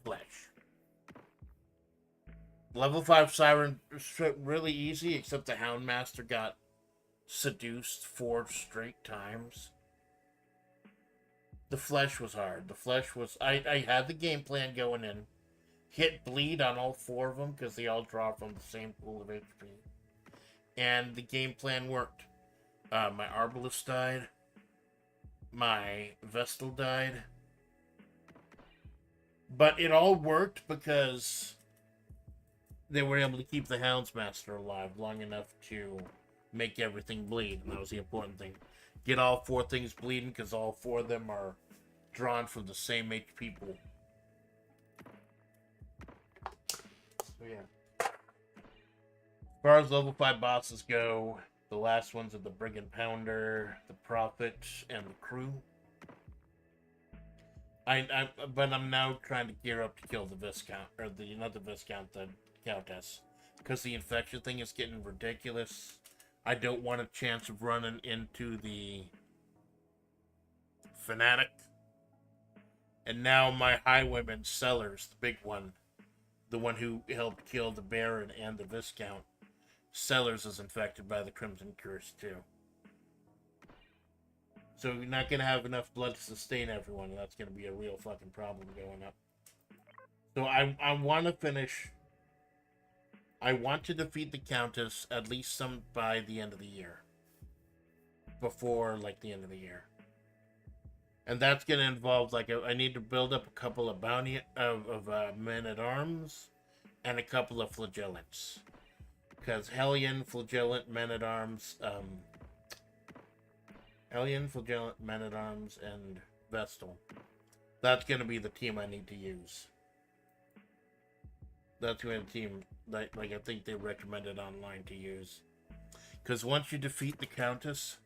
Flesh. Level 5 Siren really easy, except the Houndmaster got seduced 4 straight times. The Flesh was hard. The Flesh was... I had the game plan going in. Hit bleed on all 4 of them because they all draw from the same pool of HP. And the game plan worked. My Arbalest died. My Vestal died. But it all worked because they were able to keep the Houndsmaster alive long enough to make everything bleed. And that was the important thing. Get all 4 things bleeding because all 4 of them are drawn from the same HP pool. So yeah. As far as level 5 bosses go, the last ones are the Brigand Pounder, the Prophet, and the Crew. But I'm now trying to gear up to kill the Viscount, or not the Viscount, the Countess, because the infection thing is getting ridiculous. I don't want a chance of running into the Fanatic. And now my Highwayman Sellers, the big one, the one who helped kill the Baron and the Viscount, Sellers is infected by the Crimson Curse too. So you're not gonna have enough blood to sustain everyone, and that's gonna be a real fucking problem going up. So I want to finish. I want to defeat the Countess at least some by the end of the year. Before like the end of the year. And that's gonna involve like I need to build up a couple of bounty of men at arms, and a couple of flagellants. Because Hellion, Flagellant, Men at Arms, Hellion, Flagellant, Men at Arms, and Vestal. That's gonna be the team I need to use. That's going to team like I think they recommended online to use. Because once you defeat the Countess,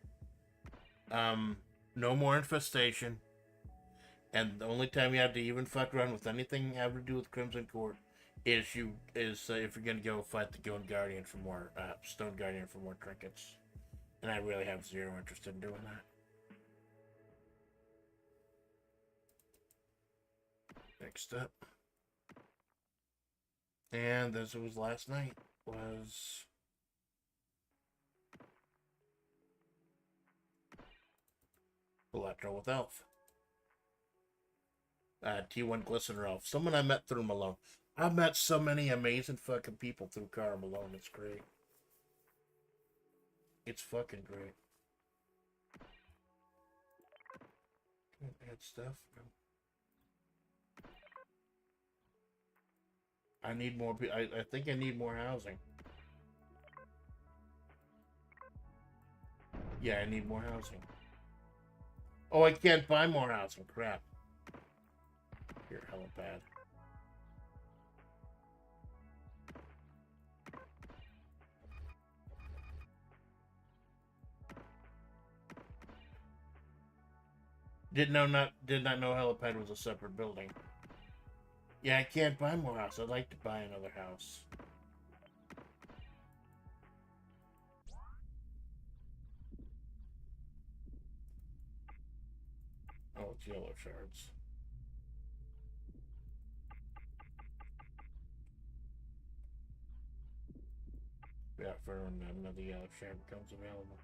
no more infestation, and the only time you have to even fuck around with anything having to do with Crimson Court is if you're gonna go fight the Stone Guardian for more trinkets, and I really have zero interest in doing that. Next up, and this was last night, was Electro with Elf. T1 Glistener Elf. Someone I met through Malone. I've met so many amazing fucking people through Cara Malone. It's great. It's fucking great. Add stuff. I need more. I think I need more housing. Yeah, I need more housing. Oh, I can't buy more housing. Crap. Here, hella bad. Did not know Helipad was a separate building. Yeah, I can't buy more house. I'd like to buy another house. Oh, it's yellow shards. Yeah, for another yellow shard becomes available.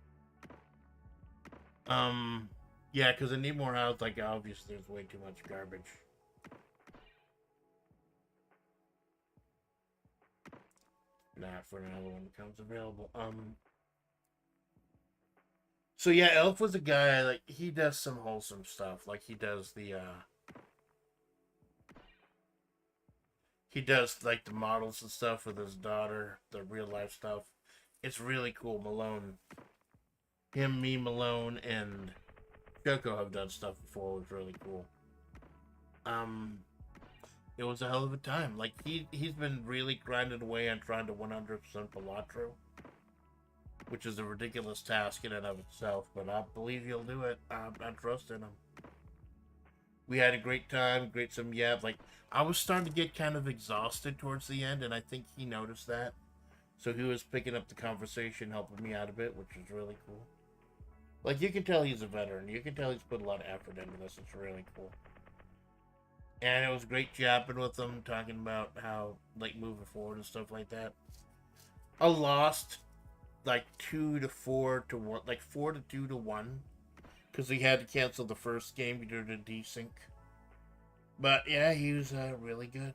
Yeah, because I need more house. Like, obviously, there's way too much garbage. Nah, for another one becomes available. So yeah, Elf was a guy, like, he does some wholesome stuff. Like, he does like, the models and stuff with his daughter, the real life stuff. It's really cool. Malone. Him, me, Malone, and Choco have done stuff before. It was really cool. It was a hell of a time. Like, he's been really grinding away on trying to 100% Balatro, which is a ridiculous task in and of itself, but I believe he'll do it. I trust in him. We had a great time, like, I was starting to get kind of exhausted towards the end, and I think he noticed that. So he was picking up the conversation, helping me out a bit, which was really cool. Like, you can tell he's a veteran. You can tell he's put a lot of effort into this. It's really cool. And it was great jabbing with him, talking about how, like, moving forward and stuff like that. I lost, like, 2 to 4 to 1, like, 4 to 2 to 1. Because he had to cancel the first game due to desync. But, yeah, he was really good.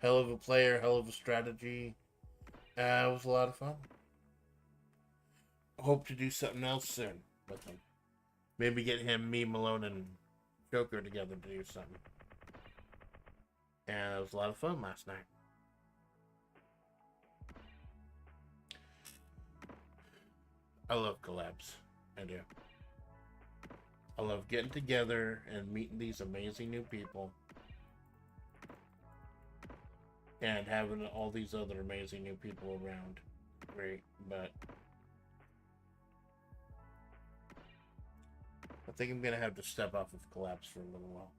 Hell of a player, hell of a strategy. It was a lot of fun. Hope to do something else soon with him. Maybe get him, me, Malone, and Joker together to do something. And it was a lot of fun last night. I love collabs. I do. I love getting together and meeting these amazing new people. And having all these other amazing new people around. Great, but I think I'm going to have to step off of collabs for a little while.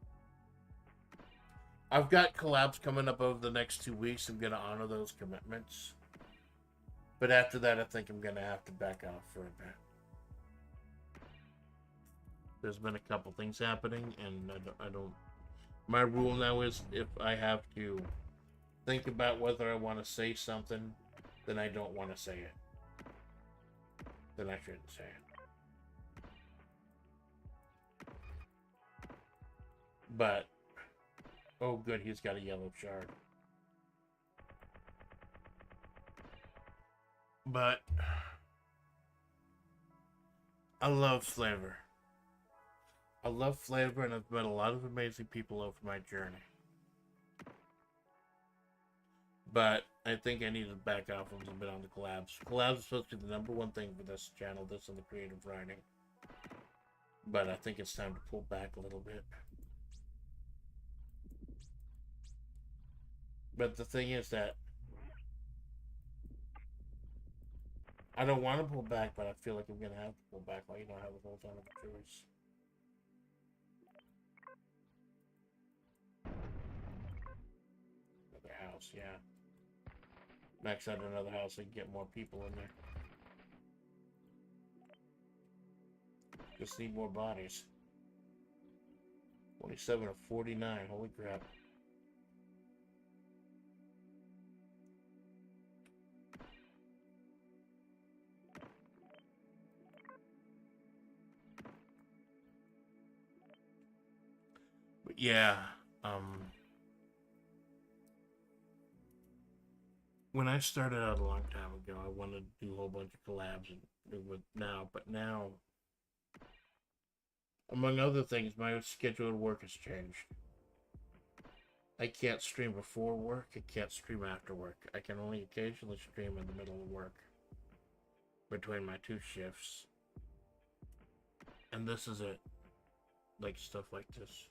I've got collabs coming up over the next 2 weeks. I'm going to honor those commitments. But after that, I think I'm going to have to back off for a bit. There's been a couple things happening, and I don't... My rule now is if I have to think about whether I want to say something, then I don't want to say it. Then I shouldn't say it. But, oh good, he's got a yellow shard. But, I love FlaVR. I love FlaVR, and I've met a lot of amazing people over my journey. But I think I need to back off a little bit on the collabs. Collabs is supposed to be the #1 thing for this channel, this and the creative writing. But I think it's time to pull back a little bit. But the thing is that I don't want to pull back, but I feel like I'm going to have to pull back. Like, you don't have a whole ton of choice. Another house, yeah. Max out another house and get more people in there. Just need more bodies. 27 of 49. Holy crap. But yeah, when I started out a long time ago, I wanted to do a whole bunch of collabs and do it now, but now, among other things, my schedule of work has changed. I can't stream before work, I can't stream after work. I can only occasionally stream in the middle of work, between my 2 shifts. And this is it. Like, stuff like this.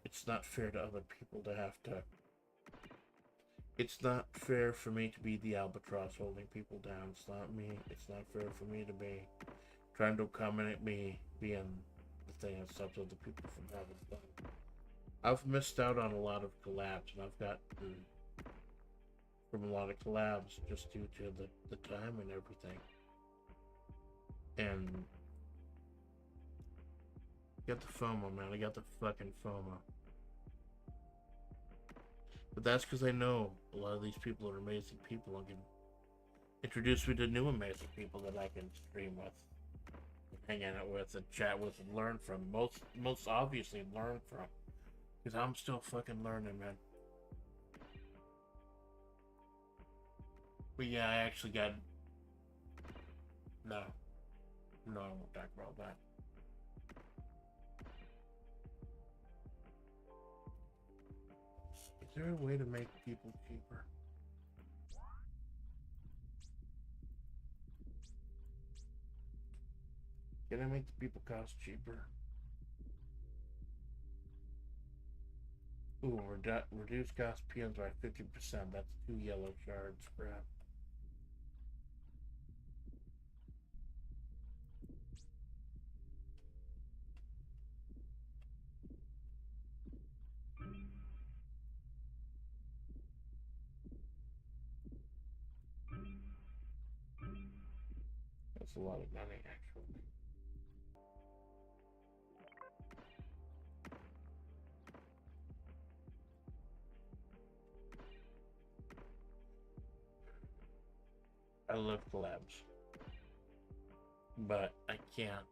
It's not fair to other people to have to... It's not fair for me to be the albatross holding people down. It's not me. It's not fair for me to be trying to accommodate me being the thing that stops other people from having fun. I've missed out on a lot of collabs, and I've gotten from a lot of collabs just due to the time and everything. And I got the FOMO, man. I got the fucking FOMO. But that's because I know a lot of these people are amazing people and can introduce me to new amazing people that I can stream with, hang out with, and chat with, and learn from. Most obviously learn from. Because I'm still fucking learning, man. But yeah, I actually got... No, I won't talk about that. Is there a way to make people cheaper? Can I make the people cost cheaper? Ooh, reduce cost PMs by 50%. That's 2 yellow shards. Crap. That's a lot of money, actually. I love collabs, but I can't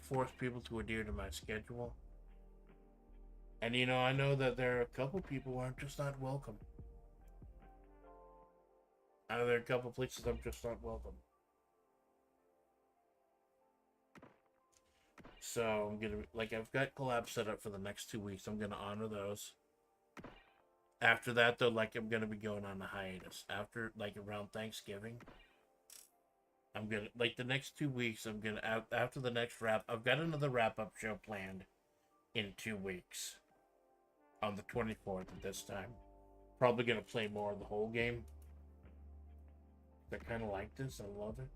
force people to adhere to my schedule. And you know, I know that there are a couple people who are just not welcome. I know there are a couple places I'm just not welcome. So I'm gonna, like, I've got collabs set up for the next 2 weeks. I'm gonna honor those. After that, though, like, I'm gonna be going on a hiatus. After, like, around Thanksgiving, I'm gonna, like, the next 2 weeks, I'm gonna, after the next wrap, I've got another wrap-up show planned in 2 weeks. On the 24th at this time. Probably gonna play more of the whole game. I kind of like this. I love it.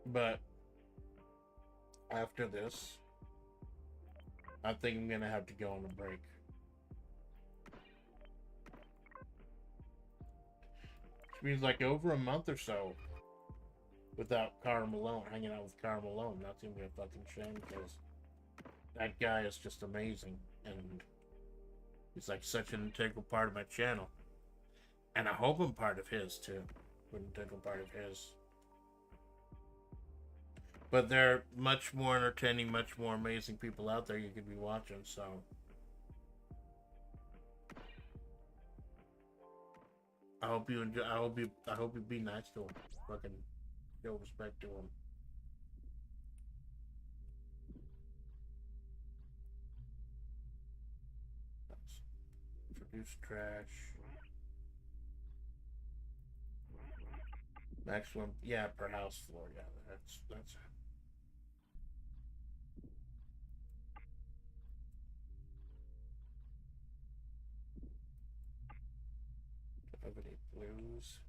But after this, I think I'm gonna have to go on a break. Which means like over a month or so without Karl Malone, hanging out with Karl Malone. That's gonna be a fucking shame because that guy is just amazing and he's like such an integral part of my channel. And I hope I'm part of his too. an integral part of his. But there are much more entertaining, much more amazing people out there you could be watching, so. I hope you enjoy. I hope you be nice to him. Fucking show respect to him. Produce trash. Maximum, yeah, per house floor. Yeah, that's. Have any blues?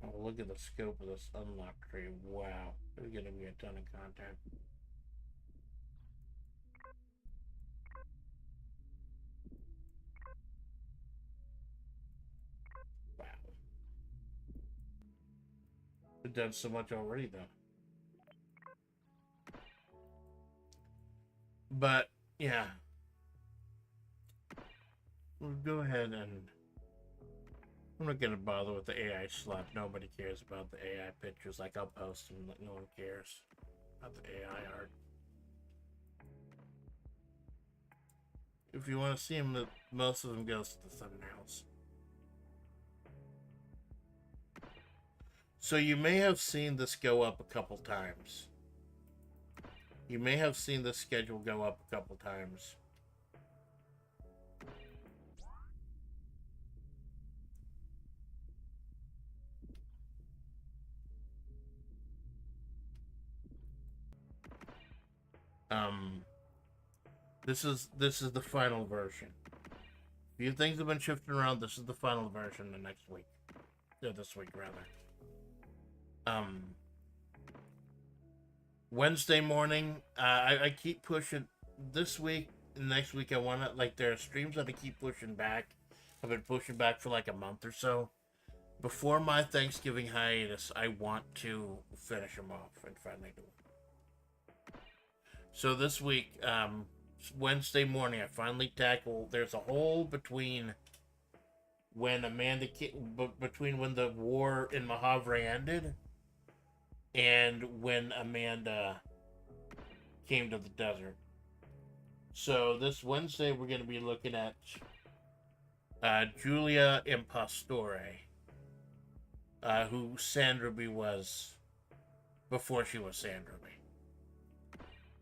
Oh, look at the scope of this unlock tree. Wow, there's gonna be a ton of content. Wow, we've done so much already though. But yeah, we'll go ahead and. I'm not gonna bother with the AI slap. Nobody cares about the AI pictures. Like, I'll post them, but no one cares about the AI art. If you want to see them, most of them goes to the thumbnails. So you may have seen this go up a couple times. You may have seen this schedule go up a couple times. This is the final version. A few things have been shifting around. This is the final version the next week. Yeah, this week rather. Wednesday morning, I keep pushing this week and next week. I want to, like, there are streams that I keep pushing back. I've been pushing back for like a month or so. Before my Thanksgiving hiatus, I want to finish them off and finally do it. So this week, Wednesday morning, I finally tackle. There's a hole between when between when the war in Mahavre ended and when Amanda came to the desert. So this Wednesday, we're going to be looking at Julia Impastore, who Sandra B was before she was Sandra B,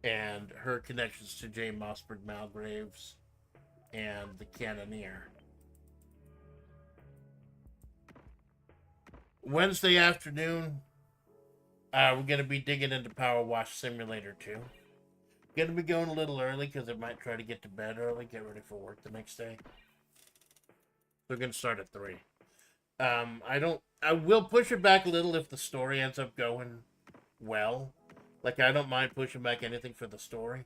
and her connections to J. Mossberg Malgraves and the Cannoneer. Wednesday afternoon, we're going to be digging into Power Wash Simulator 2. Going to be going a little early because I might try to get to bed early, get ready for work the next day. We're going to start at 3. I will push it back a little if the story ends up going well. Like, I don't mind pushing back anything for the story.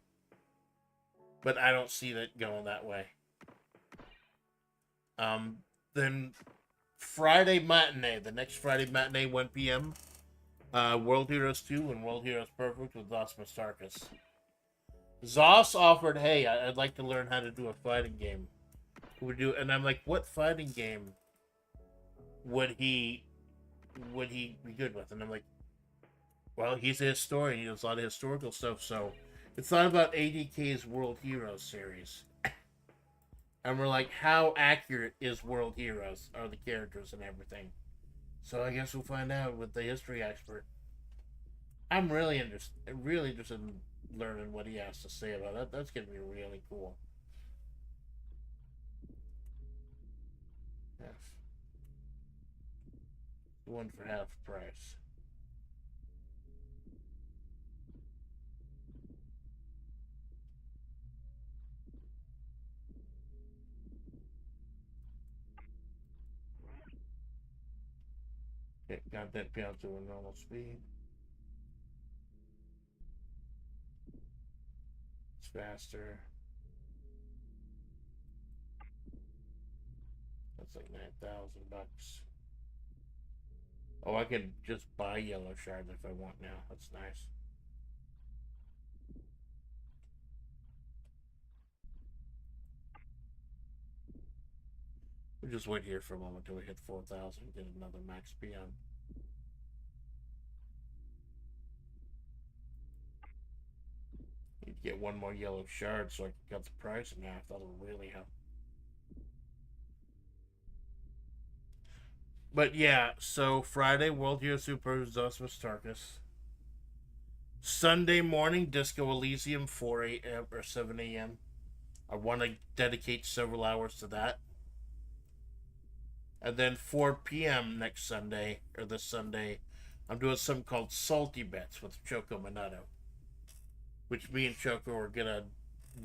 But I don't see that going that way. Then Friday matinee, the next Friday matinee, 1 p.m. World Heroes 2 and World Heroes Perfect with Zos Mastarkas. Zos offered, hey, I'd like to learn how to do a fighting game. And I'm like, what fighting game would he be good with? And I'm like, well, he's a historian. He does a lot of historical stuff, so it's not about ADK's World Heroes series. And we're like, how accurate is World Heroes? Are the characters and everything? So I guess we'll find out with the history expert. I'm really interested in learning what he has to say about that. That's gonna be really cool. Yes. One for half price. Okay, got that down to a normal speed. It's faster. That's like $9,000. Oh, I can just buy yellow shards if I want now. That's nice. We'll just wait here for a moment till we hit 4,000 and get another max PM. Need to get one more yellow shard so I can cut the price in half. That'll really help. But yeah, so Friday, World Hero Super Zosmus Tarkus. Sunday morning, Disco Elysium, 4 a.m. or 7 a.m. I want to dedicate several hours to that. And then 4 p.m. next Sunday, or this Sunday, I'm doing something called Salty Bets with Choco Minato. Which me and Choco are going to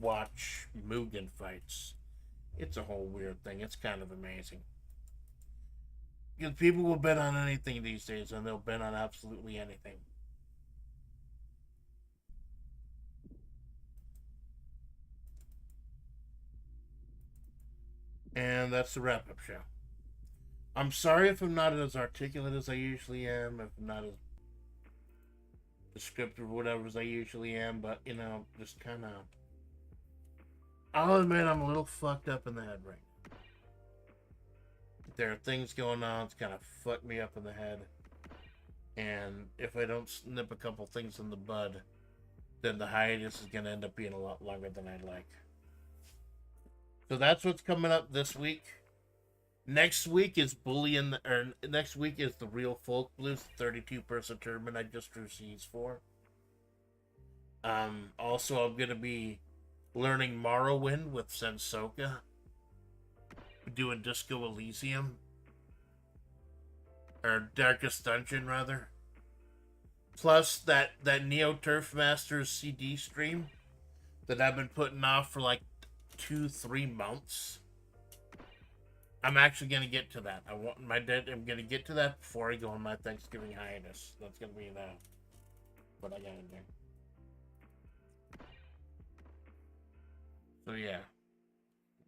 watch Mugen fights. It's a whole weird thing. It's kind of amazing. Because people will bet on anything these days, and they'll bet on absolutely anything. And that's the wrap-up show. I'm sorry if I'm not as articulate as I usually am, if I'm not as descriptive or whatever as I usually am, but, you know, just kind of... I'll admit I'm a little fucked up in the head right now. There are things going on that's kind of fucked me up in the head. And if I don't snip a couple things in the bud, then the hiatus is going to end up being a lot longer than I'd like. So that's what's coming up this week. Next week is next week is the Real Folk Blues, the 32-person tournament I just drew C's for. Also, I'm going to be learning Morrowind with Sensoka. Doing Disco Elysium. Or Darkest Dungeon, rather. Plus, that Neo Turf Masters CD stream that I've been putting off for like 2-3 months. I'm actually going to get to that. I'm going to get to that before I go on my Thanksgiving hiatus. That's going to be what I got to do. So yeah.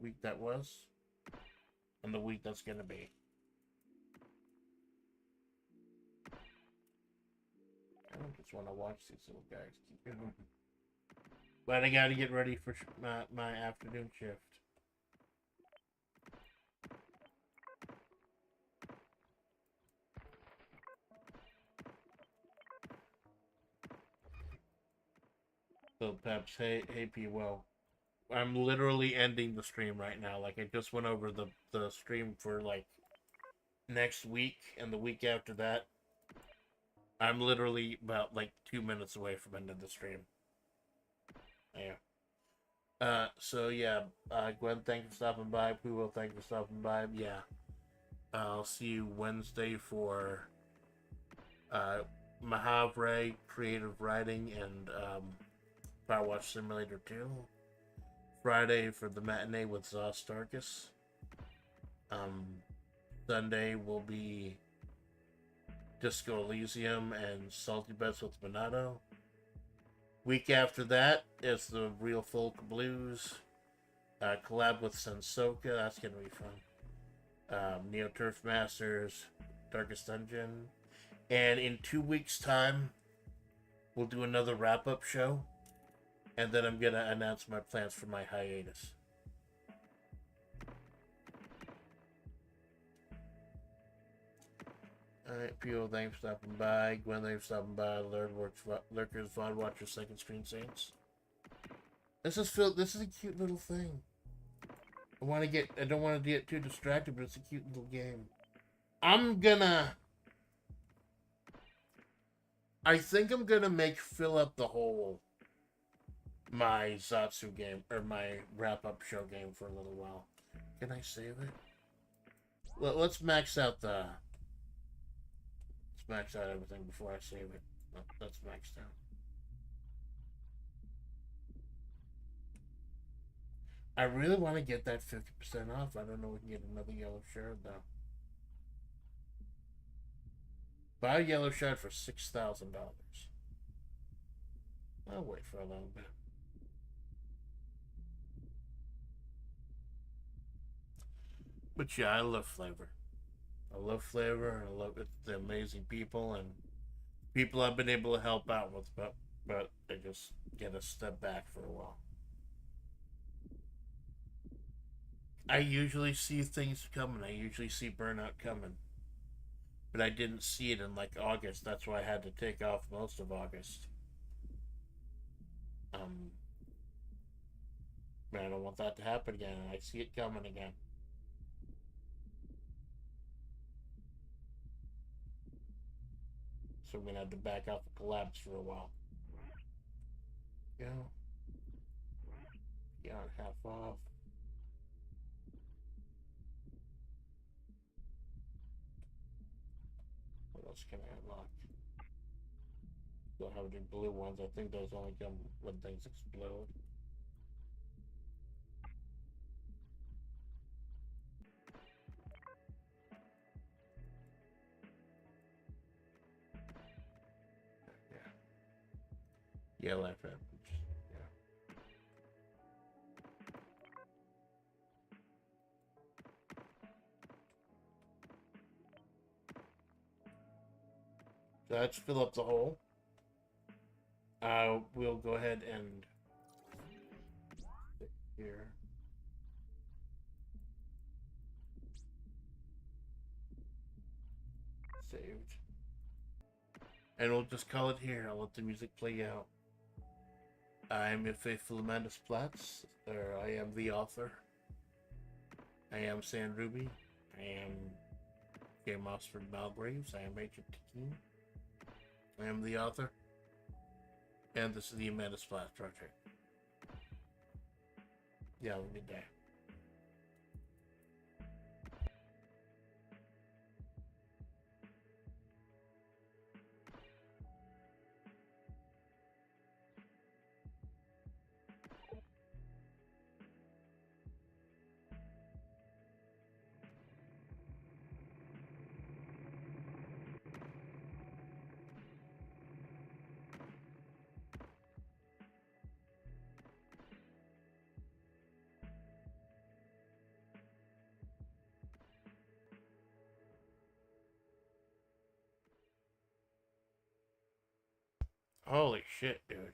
Week that was. And the week that's going to be. I don't just want to watch these little guys keep going. But I got to get ready for my afternoon shift. So Peps, hey P, well, I'm literally ending the stream right now. Like, I just went over the stream for like next week and the week after that. I'm literally about like 2 minutes away from ending the stream. Yeah. So yeah, Gwen, thank you for stopping by. Puo, thank you for stopping by. Yeah. I'll see you Wednesday for Mahavre Creative Writing and Power Watch Simulator 2. Friday for the matinee with Zostarkus. Sunday will be Disco Elysium and Salty Bets with Minato. Week after that is the Real Folk Blues. Collab with Sensoka. That's going to be fun. Neo Turf Masters. Darkest Dungeon. And in 2 weeks' time, we'll do another wrap-up show. And then I'm going to announce my plans for my hiatus. Alright, P.O., thanks for stopping by. Gwen, thanks for stopping by. Lurkers, VOD Watchers, Second Screen Saints. This is a cute little thing. I don't want to get too distracted, but it's a cute little game. I think I'm gonna fill up the whole my Zatsu game, or my wrap-up show game for a little while. Can I save it? Well, let's max out everything before I save it. Oh, that's maxed out. I really want to get that 50% off. I don't know if we can get another yellow shard, though. Buy a yellow shard for $6,000. I'll wait for a little bit. But yeah, I love flavor. I love flavor. I love the amazing people and people I've been able to help out with, but I just get a step back for a while. I usually see things coming. I usually see burnout coming. But I didn't see it in like August. That's why I had to take off most of August. Um, man, I don't want that to happen again. I see it coming again. So I'm gonna have to back off the collabs for a while. Yeah. Yeah, half off. What else can I unlock? Don't have any blue ones. I think those only come when things explode. Yeah, life happens. Yeah. So let's fill up the hole. We'll go ahead and here. Saved. And we'll just call it here. I'll let the music play out. I'm your faithful Amanda Splatts, or I am the author. I am San Ruby. I am Game Oxford Malgraves. I am Agent King. I am the author. And this is the Amanda Splatts Project. Yeah, have a good day. Holy shit, dude.